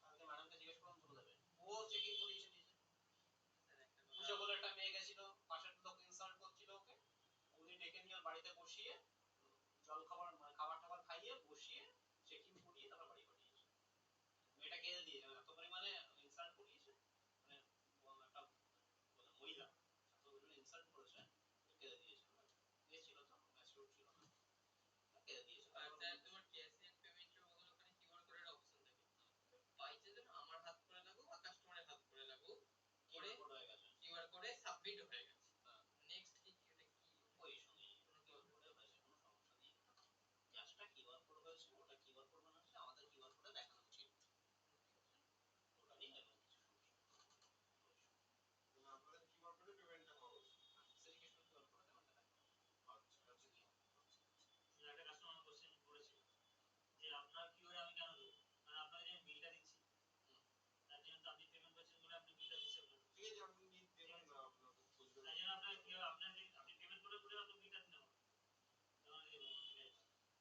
S3: কালকে ম্যাডামকে জিজ্ঞেস করুন বলে দেবে। ও চেকিং করিয়েছে নিজে, পূজা বলে একটা মেয়ে গেছিল, পাশের লোক ইনসাল্ট করছিল ওকে, উনি ডেকে নিয়ে ওর বাড়িতে বসিয়ে জল খাবার মানে খাবার টাবার খাইয়ে বসিয়ে চেকিং করিয়ে তারপর বাড়ি পাঠিয়েছে। মেয়েটা কেঁদে দিয়েছে, এত পরিমাণে ইনসাল্ট করিয়েছে, মানে একটা মানে মহিলা এত পরিমাণে ইনসাল্ট করেছে কেঁদে দিয়েছে। মেয়ে ছিল তো ম্যাচিউর ছিল না, কেঁদে দিয়েছে।
S1: আর স্যার তোমার ক্যাশিয়ার পেমেন্টের ওগুলো ওখানে কিউআর কোডের অপশন থাকে, পাইছে যেন আমার হাত করে লাগুক আর কাস্টমারের হাত করে লাগুক করে
S3: কোড হয়ে গেছে,
S1: কিউআর কোডে সাবমিট হয়ে গেছে।
S3: হ্যাঁ।
S1: নেক্সট কি কি ওটা কি
S3: ওই সঙ্গে কোনো কিউআর কোডে হয়েছে কোনো সমস্যা নেই, জাস্টটা কিউআর কোড হয়েছে, ওটা কিউআর কোড বানাচ্ছে আমাদের কিউআর কোডে দেখানো উচিত, ওটা নিয়ে কোনো কিছু সমস্যা নেই।
S5: মানে আপনাদের কিউআর কোডে পেমেন্টটা হবে।
S3: সেরিকেশন কিউআর কোডে দেখাতে হবে।
S5: আচ্ছা
S3: এটা হচ্ছে কি
S2: একটা কাস্টমার কোশ্চেন করেছিল যে আপনার কিউআর আমি কেন দেবো, মানে আপনাকে যে বিলটা দিচ্ছি তার জন্য তো আপনি পেমেন্ট করছেন বলে আপনি বিলটা দিচ্ছেন না,
S5: ঠিক আছে আপনি দেবেন না আপনাকে বুঝতে
S2: তাই জন্য আপনার কি আপনার আপনি পেমেন্ট করে বলে আপনি বিলটা দিন আমার তখন এই ঠিক আছে।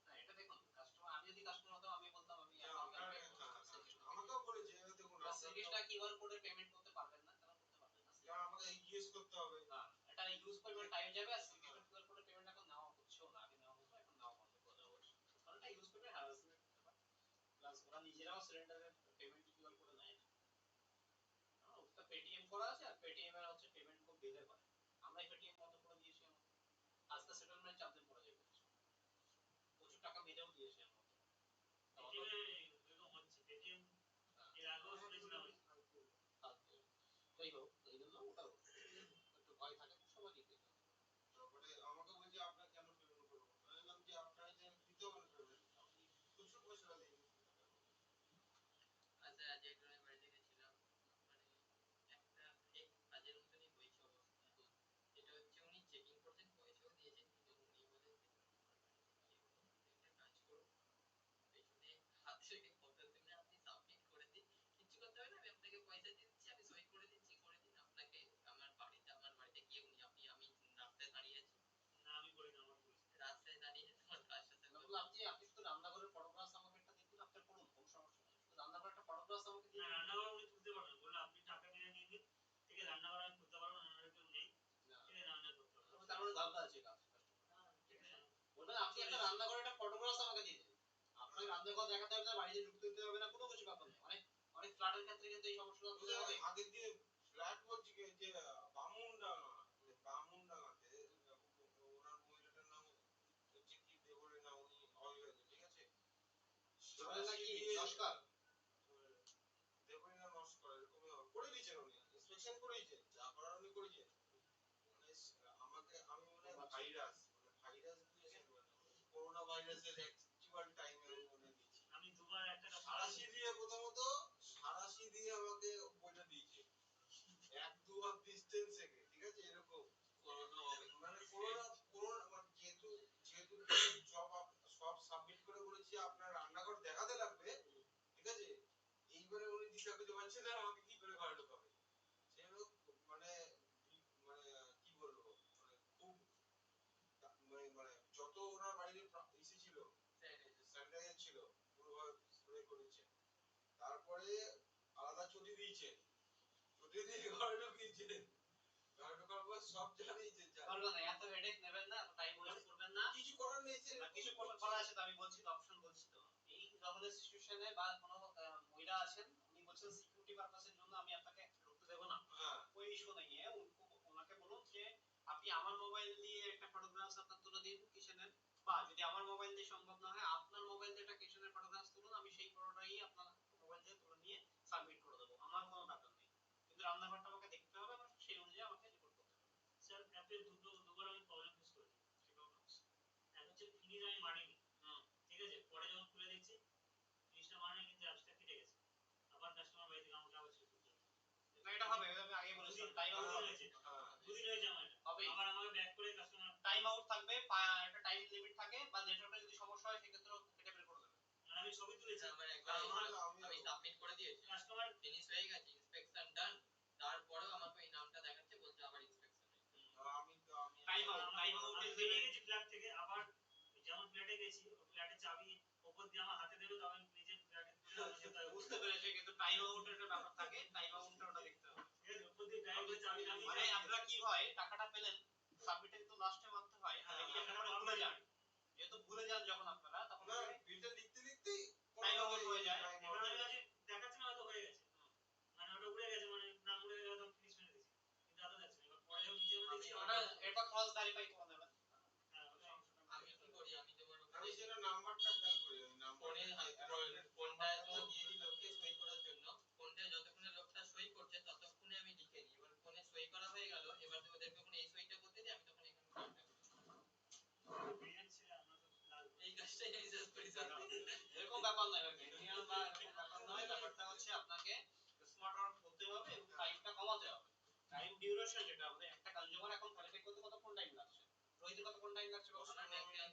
S3: না এটা দেখুন কাস্টমার, আমি যদি কাস্টমার হতাম আমি বলতাম আমি
S5: আপনার আমাকেও বলেছে দেখুন
S3: সেরিকেশনটা কিউআর কোডে পেমেন্ট করতে পারবেন না, কেন করতে পারবেন না?
S5: কারণ আমাকে ইউএস করতে হবে।
S3: না এটা ইউজ করবেন টাইম যাবে, আর সেরিকেশন কিউআর কোডে পেমেন্ট এখন নেওয়া হচ্ছেও না, আগে নেওয়া হতো এখন নেওয়া বন্ধ করে দেওয়া হয়েছে, কারণ এটা ইউজ করবে হ্যারাসমেন্ট করতে পারে, প্লাস ওরা নিজেরাও সিলিন্ডারের পেমেন্ট কিউআর কোডে নেয় না, ওটা পেটিএম করা আছে আর পেটিএম এর হচ্ছে পেমেন্ট খুব ডিলে করে, আমরা পেটিএম বন্ধ করে দিয়েছি, আজকে সেটেলমেন্ট চার্জে পড়ে যাবে, প্রচুর টাকা মেরেও দিয়েছে আমরা
S2: পেটিএম এরকম হচ্ছে, পেটিএম এর আগেও শুনেছিলাম
S3: ফালতু। যাই হোক এই জন্য ওটা একটু ভয় থাকে সবাই দিতে
S5: তারপরে আমাকে বলছে আপনার কেন পেমেন্ট করবো, আমি বললাম যে আপনার যে দিতে হবে পেমেন্ট আপনি খুচরো পয়সা দিন।
S1: আচ্ছা যেটা আমি বাড়িতে গেছিলাম মানে একটা ফেক কাজের মতনই হয়েছে অবস্থা, যেটা হচ্ছে উনি চেকিং করছেন পয়সাও দিয়েছেন কিন্তু উনি বলেন যে আমার বাড়িতে গিয়ে বলুন একটা কাজ করুন পেছনে হাত থেকে ফটো তুলে আপনি সাবমিট করে দিন, কিছু করতে হবে না, আমি আপনাকে পয়সা দিয়ে দিচ্ছি, আমি সই করে দিচ্ছি, করে দিন আপনাকে আমার বাড়িতে গিয়ে উনি আপনি আমি রাস্তায় দাঁড়িয়ে আছি,
S2: না আমি করি না আমার পুলিশ
S1: রাস্তায় দাঁড়িয়ে তোমার তার সাথে
S3: বলবো আপনি শুধু রান্নাঘরের ফটোগ্রাফ আমাকে একটা দিন আপনি করুন, কোনো সমস্যা নেই, শুধু রান্নাঘরের একটা ফটোগ্রাফ আমাকে
S2: না
S3: দিন।
S2: রান্নাঘর উনি তুলতে পারবেন বললো আপনি টাকা নিয়ে নিয়ে দিন, ঠিক আছে রান্নাঘর আমি তুলতে পারবো না, রান্নাঘর কেউ নেই, ঠিক আছে রান্না করতে পারবো
S3: তার মানে ধান্দা আছে কাজ,
S2: ঠিক আছে।
S3: বলবেন আপনি একটা রান্নাঘরের একটা ফটোগ্রাফ আমাকে দিয়ে দিন, আপনাকে রান্নাঘর দেখাতে হবে না, বাড়িতে ঢুকতে দিতে হবে না, কোনো কিছু ব্যাপার নেই, অনেক অনেক ফ্ল্যাটের ক্ষেত্রে কিন্তু এই সমস্যাটা তুলে হবে।
S5: আগের দিন ফ্ল্যাট বলছি কি যে বামুনডাঙ্গা বামুনডাঙ্গাতে ওনার মহিলাটার নাম হচ্ছে কি দেবরে না উনি অবিবাহিত, ঠিক আছে
S3: বলেন নাকি নমস্কার
S5: দেবরিনা নমস্কার এরকম করে দিয়েছেন উনি ইন্সপেকশন করে দিয়েছেন যা করার উনি করেছেন, মানে আমাকে আমি মনে হয় ভাইরাস দিয়েছেন, মানে করোনা ভাইরাসের অ্যাকচুয়াল টাইমে আমি মনে হয় দিয়েছি,
S2: আমি দুবার একটা
S5: সারাশি দিয়ে প্রথমত সারাশি দিয়ে আমাকে বইটা দিয়েছে এক দু হাত ডিস্টেন্স থেকে, ঠিক আছে এরকম মানে করোনা মানে যেহেতু সব সাবমিট করে বলেছি আপনার রান্নাঘর দেখাতে লাগবে, ঠিক আছে এইবারে উনি দিতে পারছে না আমাকে কি করে ঘরে ঢোকাবে, সেরকম মানে মানে কি বলবো মানে খুব মানে যত ওনার বাড়িতে ইসে ছিল স্যানিটাইজার ছিল পুরোভাবে স্প্রে করেছে, তারপরে আলাদা চটি দিয়েছে, চটি দিয়ে ঘরে ঢুকিয়েছে, ঘরে ঢোকার পর সব জানিয়েছে
S3: করবেন না, এত হেডেক নেবেন না, এত টাইম ওয়েস্ট করবেন না,
S5: কিছু করার নেই
S3: না কিছু করা আছে তো আমি বলছি তো অপশন বলছি তো, এই ধরনের সিচুয়েশনে বা কোনো মহিলা আছেন উনি বলছেন সিকিউরিটি পারপাসের জন্য আমি আপনাকে ঢুকতে দেবো না,
S5: হ্যাঁ
S3: ওই ইস্যু নেই, ওনাকে বলুন যে আপনি আমার মোবাইল দিয়ে একটা ফটোগ্রাফ আপনার তুলে দিন কিচেনের, বা যদি আমার মোবাইল দিয়ে সম্ভব না হয় আপনার মোবাইল দিয়ে একটা কিচেনের ফটোগ্রাফ তুলুন, আমি সেই ফটোটাই আপনার মোবাইল দিয়ে তুলে নিয়ে সাবমিট করে দেবো, আমার কোনো ব্যাপার নেই, কিন্তু রান্নাঘরটা আমাকে দেখতে হবে, আমার সেই অনুযায়ী আমাকে রিপোর্ট করতে হবে।
S2: স্যার অ্যাপে দুবার আমি প্রবলেম ফেস করেছি, এক হচ্ছে ফিনিশ আমি মারিনি, ঠিক আছে পরে যখন খুলে দেখছি ফিনিশটা মারিনি কিন্তু অ্যাপসটা কেটে গেছে, আবার কাস্টমার বাড়ি থেকে আমাকে আবার চেক করতে হবে,
S3: এটা হবে, আমি আগে বলেছিলাম টাইম আউট
S2: দুদিন হয়েছে আমার এটা,
S3: হবে,
S2: আবার আমাকে ব্যাক করে কাস্টমার
S3: টাইম আউট থাকবে, একটা টাইম লিমিট থাকে, বা নেটওয়ার্কে যদি সমস্যা হয় সেক্ষেত্রে এটা বের করে দেবে।
S2: মানে আমি ছবি তুলেছি
S1: আমার একবার আমি সাবমিট করে দিয়েছি,
S2: কাস্টমার
S1: ফিনিশ হয়ে গেছে, ইন্সপেকশন ডান, তারপরেও আমাকে এই নামটা দেখাচ্ছে, বলছে আবার ইন্সপেকশন।
S5: আমি
S3: টাইম আউট
S2: আমি বেরিয়ে গেছি ফ্ল্যাট থেকে, আবার যেমন ফ্ল্যাটে গেছি ফ্ল্যাটে চাবি ওপর দিয়ে আমার হাতে দেবে, তখন নিজে ফ্ল্যাটে খুলে আমার যেতে হবে।
S3: বুঝতে পেরেছি, কিন্তু টাইম আউটের একটা ব্যাপার থাকে, টাইম আউটটা ওটা দেখতে হবে।
S2: ঠিক আছে, ওপর দিয়ে টাইম করে চাবি লাগিয়ে
S3: মানে আপনারা কি হয়, টাকাটা পেলেন, সাবমিটে কিন্তু লাস্টে মারতে হয়, আর এই টাকাটা ভুলে যান, যেহেতু ভুলে যান যখন আপনারা, তখন
S5: না বিলটা লিখতে লিখতেই
S3: টাইম আউট হয়ে যায়।
S2: এবার আমি আজ দেখাচ্ছে না হয়তো হয়ে গেছে, মানে ওটা উড়ে গেছে, মানে না উড়ে গেলে তখন ফিনিশ মেরে দিয়েছি, কিন্তু আদৌ যাচ্ছে না। এবার পরে যখন নিজে মেরে দিয়েছি
S3: ওটা এরপর ক্রস ভেরিফাই করে নেবেন।
S1: আমি কি করি, আমি যেমন
S5: আমি সেটা নাম্বারটা খেয়াল করি, ওই
S1: ফোনে
S5: নাম্বার
S1: ফোনটায় তো দিয়ে দিই লোককে সই করার জন্য, ফোনটায় যতক্ষণে লোকটা সই করছে ততক্ষণে আমি লিখে নিই। এবার ফোনে সই করা হয়ে গেল, এবার তো ওদেরকে যখন এই সইটা করতে দিই, আমি তখন এখানে
S2: ব্রিলিয়ান্ট ছিল, আমরা তো লাল
S1: এই কাজটাই আমি শেষ করি স্যার।
S3: এরকম ব্যাপার নয়, ইন্ডিয়ান বা এরকম ব্যাপার নয়, ব্যাপারটা হচ্ছে আপনাকে স্মার্ট ওয়ার্ক করতে হবে এবং টাইমটা কমাতে হবে। টাইম ডিউরেশন যেটা আমাদের একটা কনজিউমার এখন ভেরিফাই করতে কতক্ষণ টাইম লাগছে, রোহিত কতক্ষণ টাইম লাগছে?
S1: আমার ম্যাক্সিমাম 7 মিনিট,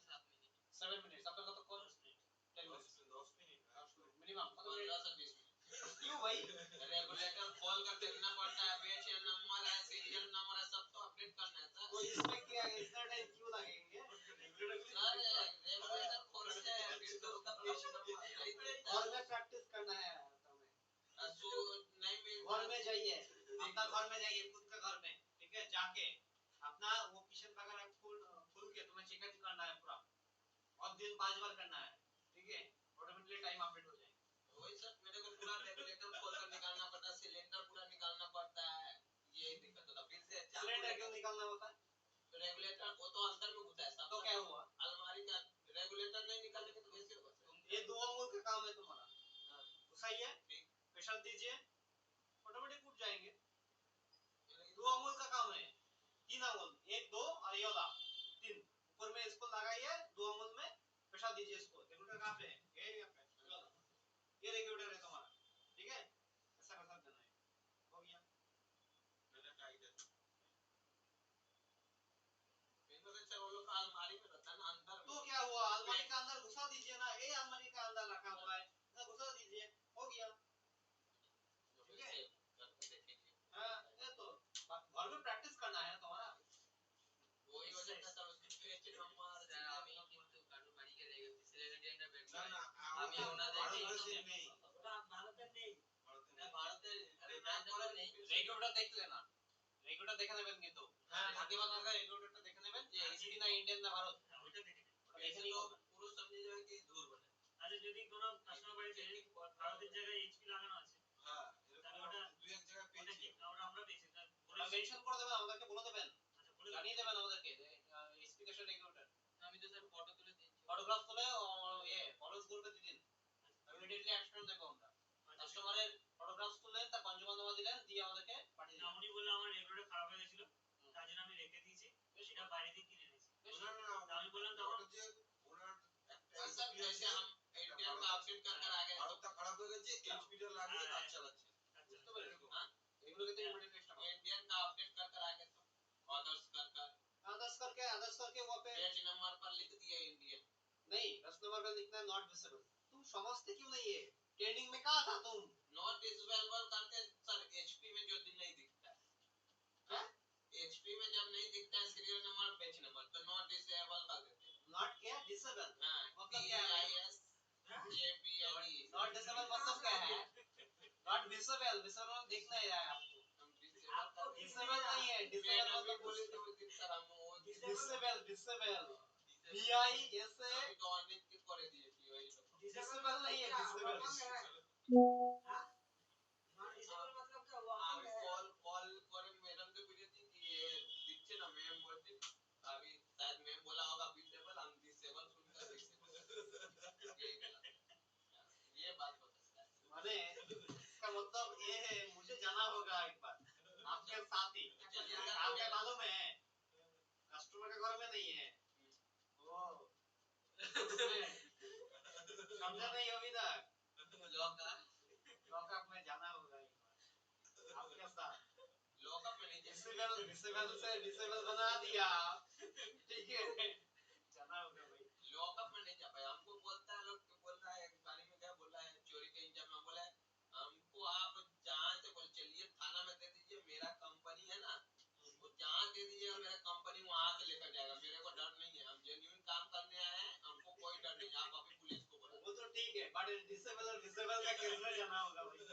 S3: 7 মিনিট। আপনার কতক্ষণ? 10 মিনিট
S5: 10 মিনিট
S3: मिनिमम।
S1: 15 से 20 मिनट।
S3: क्यों भाई?
S1: रेगुलेटर खोल कर देखना पड़ता है, BHL नंबर है, सीरियल नंबर है, सब तो अपडेट करना है सर।
S3: तो इसमें क्या है, इतना टाइम क्यों लगेंगे?
S1: सर रेगुलेटर खोलते हैं, फिर तो उसका BHL नंबर
S3: घर में प्रैक्टिस करना है तुम्हें।
S1: तो नहीं मिल
S3: घर में जाइए, अपना घर में जाइए, खुद का घर में, ठीक है, जाके अपना वो किचन वगैरह खोल के तुम्हें चेक इन करना है पूरा, और दिन 5 बार करना है, ठीक है, ऑटोमेटिकली टाइम अपडेट हो जाएगा।
S1: वही सर, मेरे को पूरा रेगुलेटर खोल कर निकालना पड़ता है, सिलेंडर पूरा निकालना पड़ता है, ये दिक्कत होता है। फिर से
S3: सिलेंडर क्यों निकालना होता है?
S1: रेगुलेटर वो तो अंदर में घुसा है सब,
S3: तो क्या हुआ?
S1: अलमारी का रेगुलेटर नहीं निकालेंगे तो कैसे होगा सर?
S3: ये 2 अंगुल का काम है तुम्हारा,
S1: हाँ,
S3: घुसाइए,
S1: ठीक।
S3: प्रेशर दीजिए, ऑटोमेटिक उठ जाएंगे। 2 अंगुल का काम है, 3 अंगुल, 1 2 और ये वाला 3, ऊपर में इसको लगाइए, 2 अंगुल में प्रेशर दीजिए इसको। रेगुलेटर कहाँ पे है? ये एरिया पे, ये रेगुलेटर है तुम्हारा, ठीक है, ऐसा कर सकते हैं, हो गया।
S5: এটা টাইট আছে।
S1: मेरे को सर वो लोग का अलमारी में रहता है ना अंदर
S3: तो
S1: में।
S3: क्या हुआ, अलमारी का अंदर घुसा दीजिए ना, ये अलमारी का अंदर रखा हुआ है, ना घुसा दीजिए, हो गया।
S1: ठीक है, करके देखेंगे।
S3: हाँ, ये तो घर में प्रैक्टिस करना है तुम्हारा।
S1: वही हो जाता है सर, उसके पेज नंबर सर আমি কিন্তু কারণ বাড়ি গিয়ে রেগে সিলেন্ডার বের
S5: না
S1: করে
S5: না
S1: আমি ওনাদের
S5: ভারতবর্ষে নেই,
S4: ওটা ভারতের নেই।
S5: ভারতে
S1: না
S5: নেই।
S1: ভারতের আরে ব্যান করে নেই,
S3: রেগুলেটর দেখলে না, রেগুলেটর দেখে নেবেন, কিন্তু
S1: হ্যাঁ,
S3: আগে বাদ রেগুলেটরটা দেখে নেবেন যে এইচপি না ইন্ডিয়ান না ভারত,
S2: ওইটা দেখে নিই।
S3: ওটা দেখে নিয়ে করবেন।
S1: পুরো সমঝে যাবে কি দূর বনে।
S2: আচ্ছা যদি কোনো কাস্টমার বাড়িতে ভারতের জায়গায় এইচপি লাগানো আছে,
S5: হ্যাঁ
S2: তাহলে
S5: এরকম
S2: ওটা-
S5: দুই এক জায়গায়
S2: ওটা
S5: পেয়েছি।
S2: কি আমরা পেয়েছি তা বলে
S3: ওটা মেনশন করে দেবেন, আমাদেরকে বলে দেবেন,
S2: আচ্ছা বলে
S3: জানিয়ে দেবেন আমাদেরকে যে স্পেসিফিকেশন রেগুলেটর,
S1: আমি তো স্যার ফটো তুলে দিয়েছি,
S3: ফটোগ্রাফ তুলে ये ফলোস গ্রুপে দিন, ইমিডিয়েটলি অ্যাকশন দেব আমরা। কাস্টমারের ফটোগ্রাফ তুললেন, তার কনজিউমার নাম্বার দিলেন, দিয়ে আমাদেরকে পাঠিয়ে
S2: না
S3: দিন।
S2: উনি বললো আমার রেগুলেটর খারাপ হয়ে গেছিল, তার জন্য আমি রেখে দিয়েছি, সেটা বাইরে দিয়ে কিনে নিয়েছি।
S5: না না
S2: তা আমি বললাম
S5: ওটা
S2: তখন
S5: যে ওনার একটা
S1: सर जैसे हम इंडियन का अपडेट कर कर आ गए
S5: ভারতটা খারাপ হয়ে গেছে, এইচপিটা লাগিয়ে কাজ চালাচ্ছে।
S2: আচ্ছা
S3: বুঝতে পেরেছো? হ্যাঁ, এগুলোকে তো ইমিডিয়েটলি স্টপ।
S1: इंडियन का अपडेट कर कर आ गए तो ऑर्डर्स कर कर
S3: आदर्श करके वहाँ पे
S1: पेज नंबर पर लिख दिया इंडियन।
S3: नहीं, 10 नंबर पे लिखना है नॉट विजिबल। तुम समझते क्यों नहीं है? ट्रेनिंग में कहा था तुम?
S1: नॉट विजिबल करके सर एचपी में जो दिन नहीं दिखता है,
S3: क्या?
S1: एचपी में जब नहीं दिखता है सीरियल नंबर पेज नंबर तो नॉट डिसेबल कर देते हैं।
S3: नॉट क्या? डिसेबल।
S1: हां
S3: मतलब क्या है?
S1: DISABLE
S3: नॉट डिसेबल मतलब क्या है? नॉट विजिबल, विजिबल दिख नहीं रहा है आपको।
S1: हम डिसेबल कर
S3: डिसेबल नहीं है, डिसेबल
S1: मैंने
S3: मतलब
S1: बोले थे उस दिन सर हम वो
S3: डिसेबल, डिसेबल,
S1: DISABLE
S3: DISA,
S1: अभी तो ऑनलाइन के करे दिए थी वही लोग।
S3: डिसेबल नहीं है, डिसेबल।
S4: नॉट डिसेबल मतलब क्या हुआ?
S1: আমি कॉल করে मैडम से पूछी थी कि ये दिखছে ना, मैम बोलती अभी शायद मैम बोला होगा डिसेबल, हम डिसेबल सुनकर डिसेबल ये बात हो सकता है।
S3: माने इसका मतलब ये है, मुझे जाना होगा एक बार आपके साथ ही।
S1: चलिए
S3: आपको मालूम है कस्टमर के घर में नहीं है वो, समझा नहीं अभी तक? लॉकअप में जाना होगा एक बार आपके साथ।
S1: लॉकअप में नहीं
S3: डिसेबल से डिसेबल बना दिया, ठीक है, जाना होगा भाई।
S1: लॉकअप में नहीं जा पाया, हमको बोलता है लोग, बोल रहा है गाड़ी में क्या बोल रहा है, चोरी के इंजाम में बोला है हमको आप जहाँ से बोल चलिए थाना में दे दीजिए, मेरा कंपनी है ना, वो जहाँ दे दीजिएगा मेरा कंपनी वहाँ से लेकर जाएगा, मेरे को डर नहीं है, हम जेन्युइन काम करने आए हैं, हमको कोई डर नहीं है, आप अभी पुलिस को बोला।
S3: वो तो ठीक है, बट डिसेबल और डिसेबल का केस में जाना होगा भाई।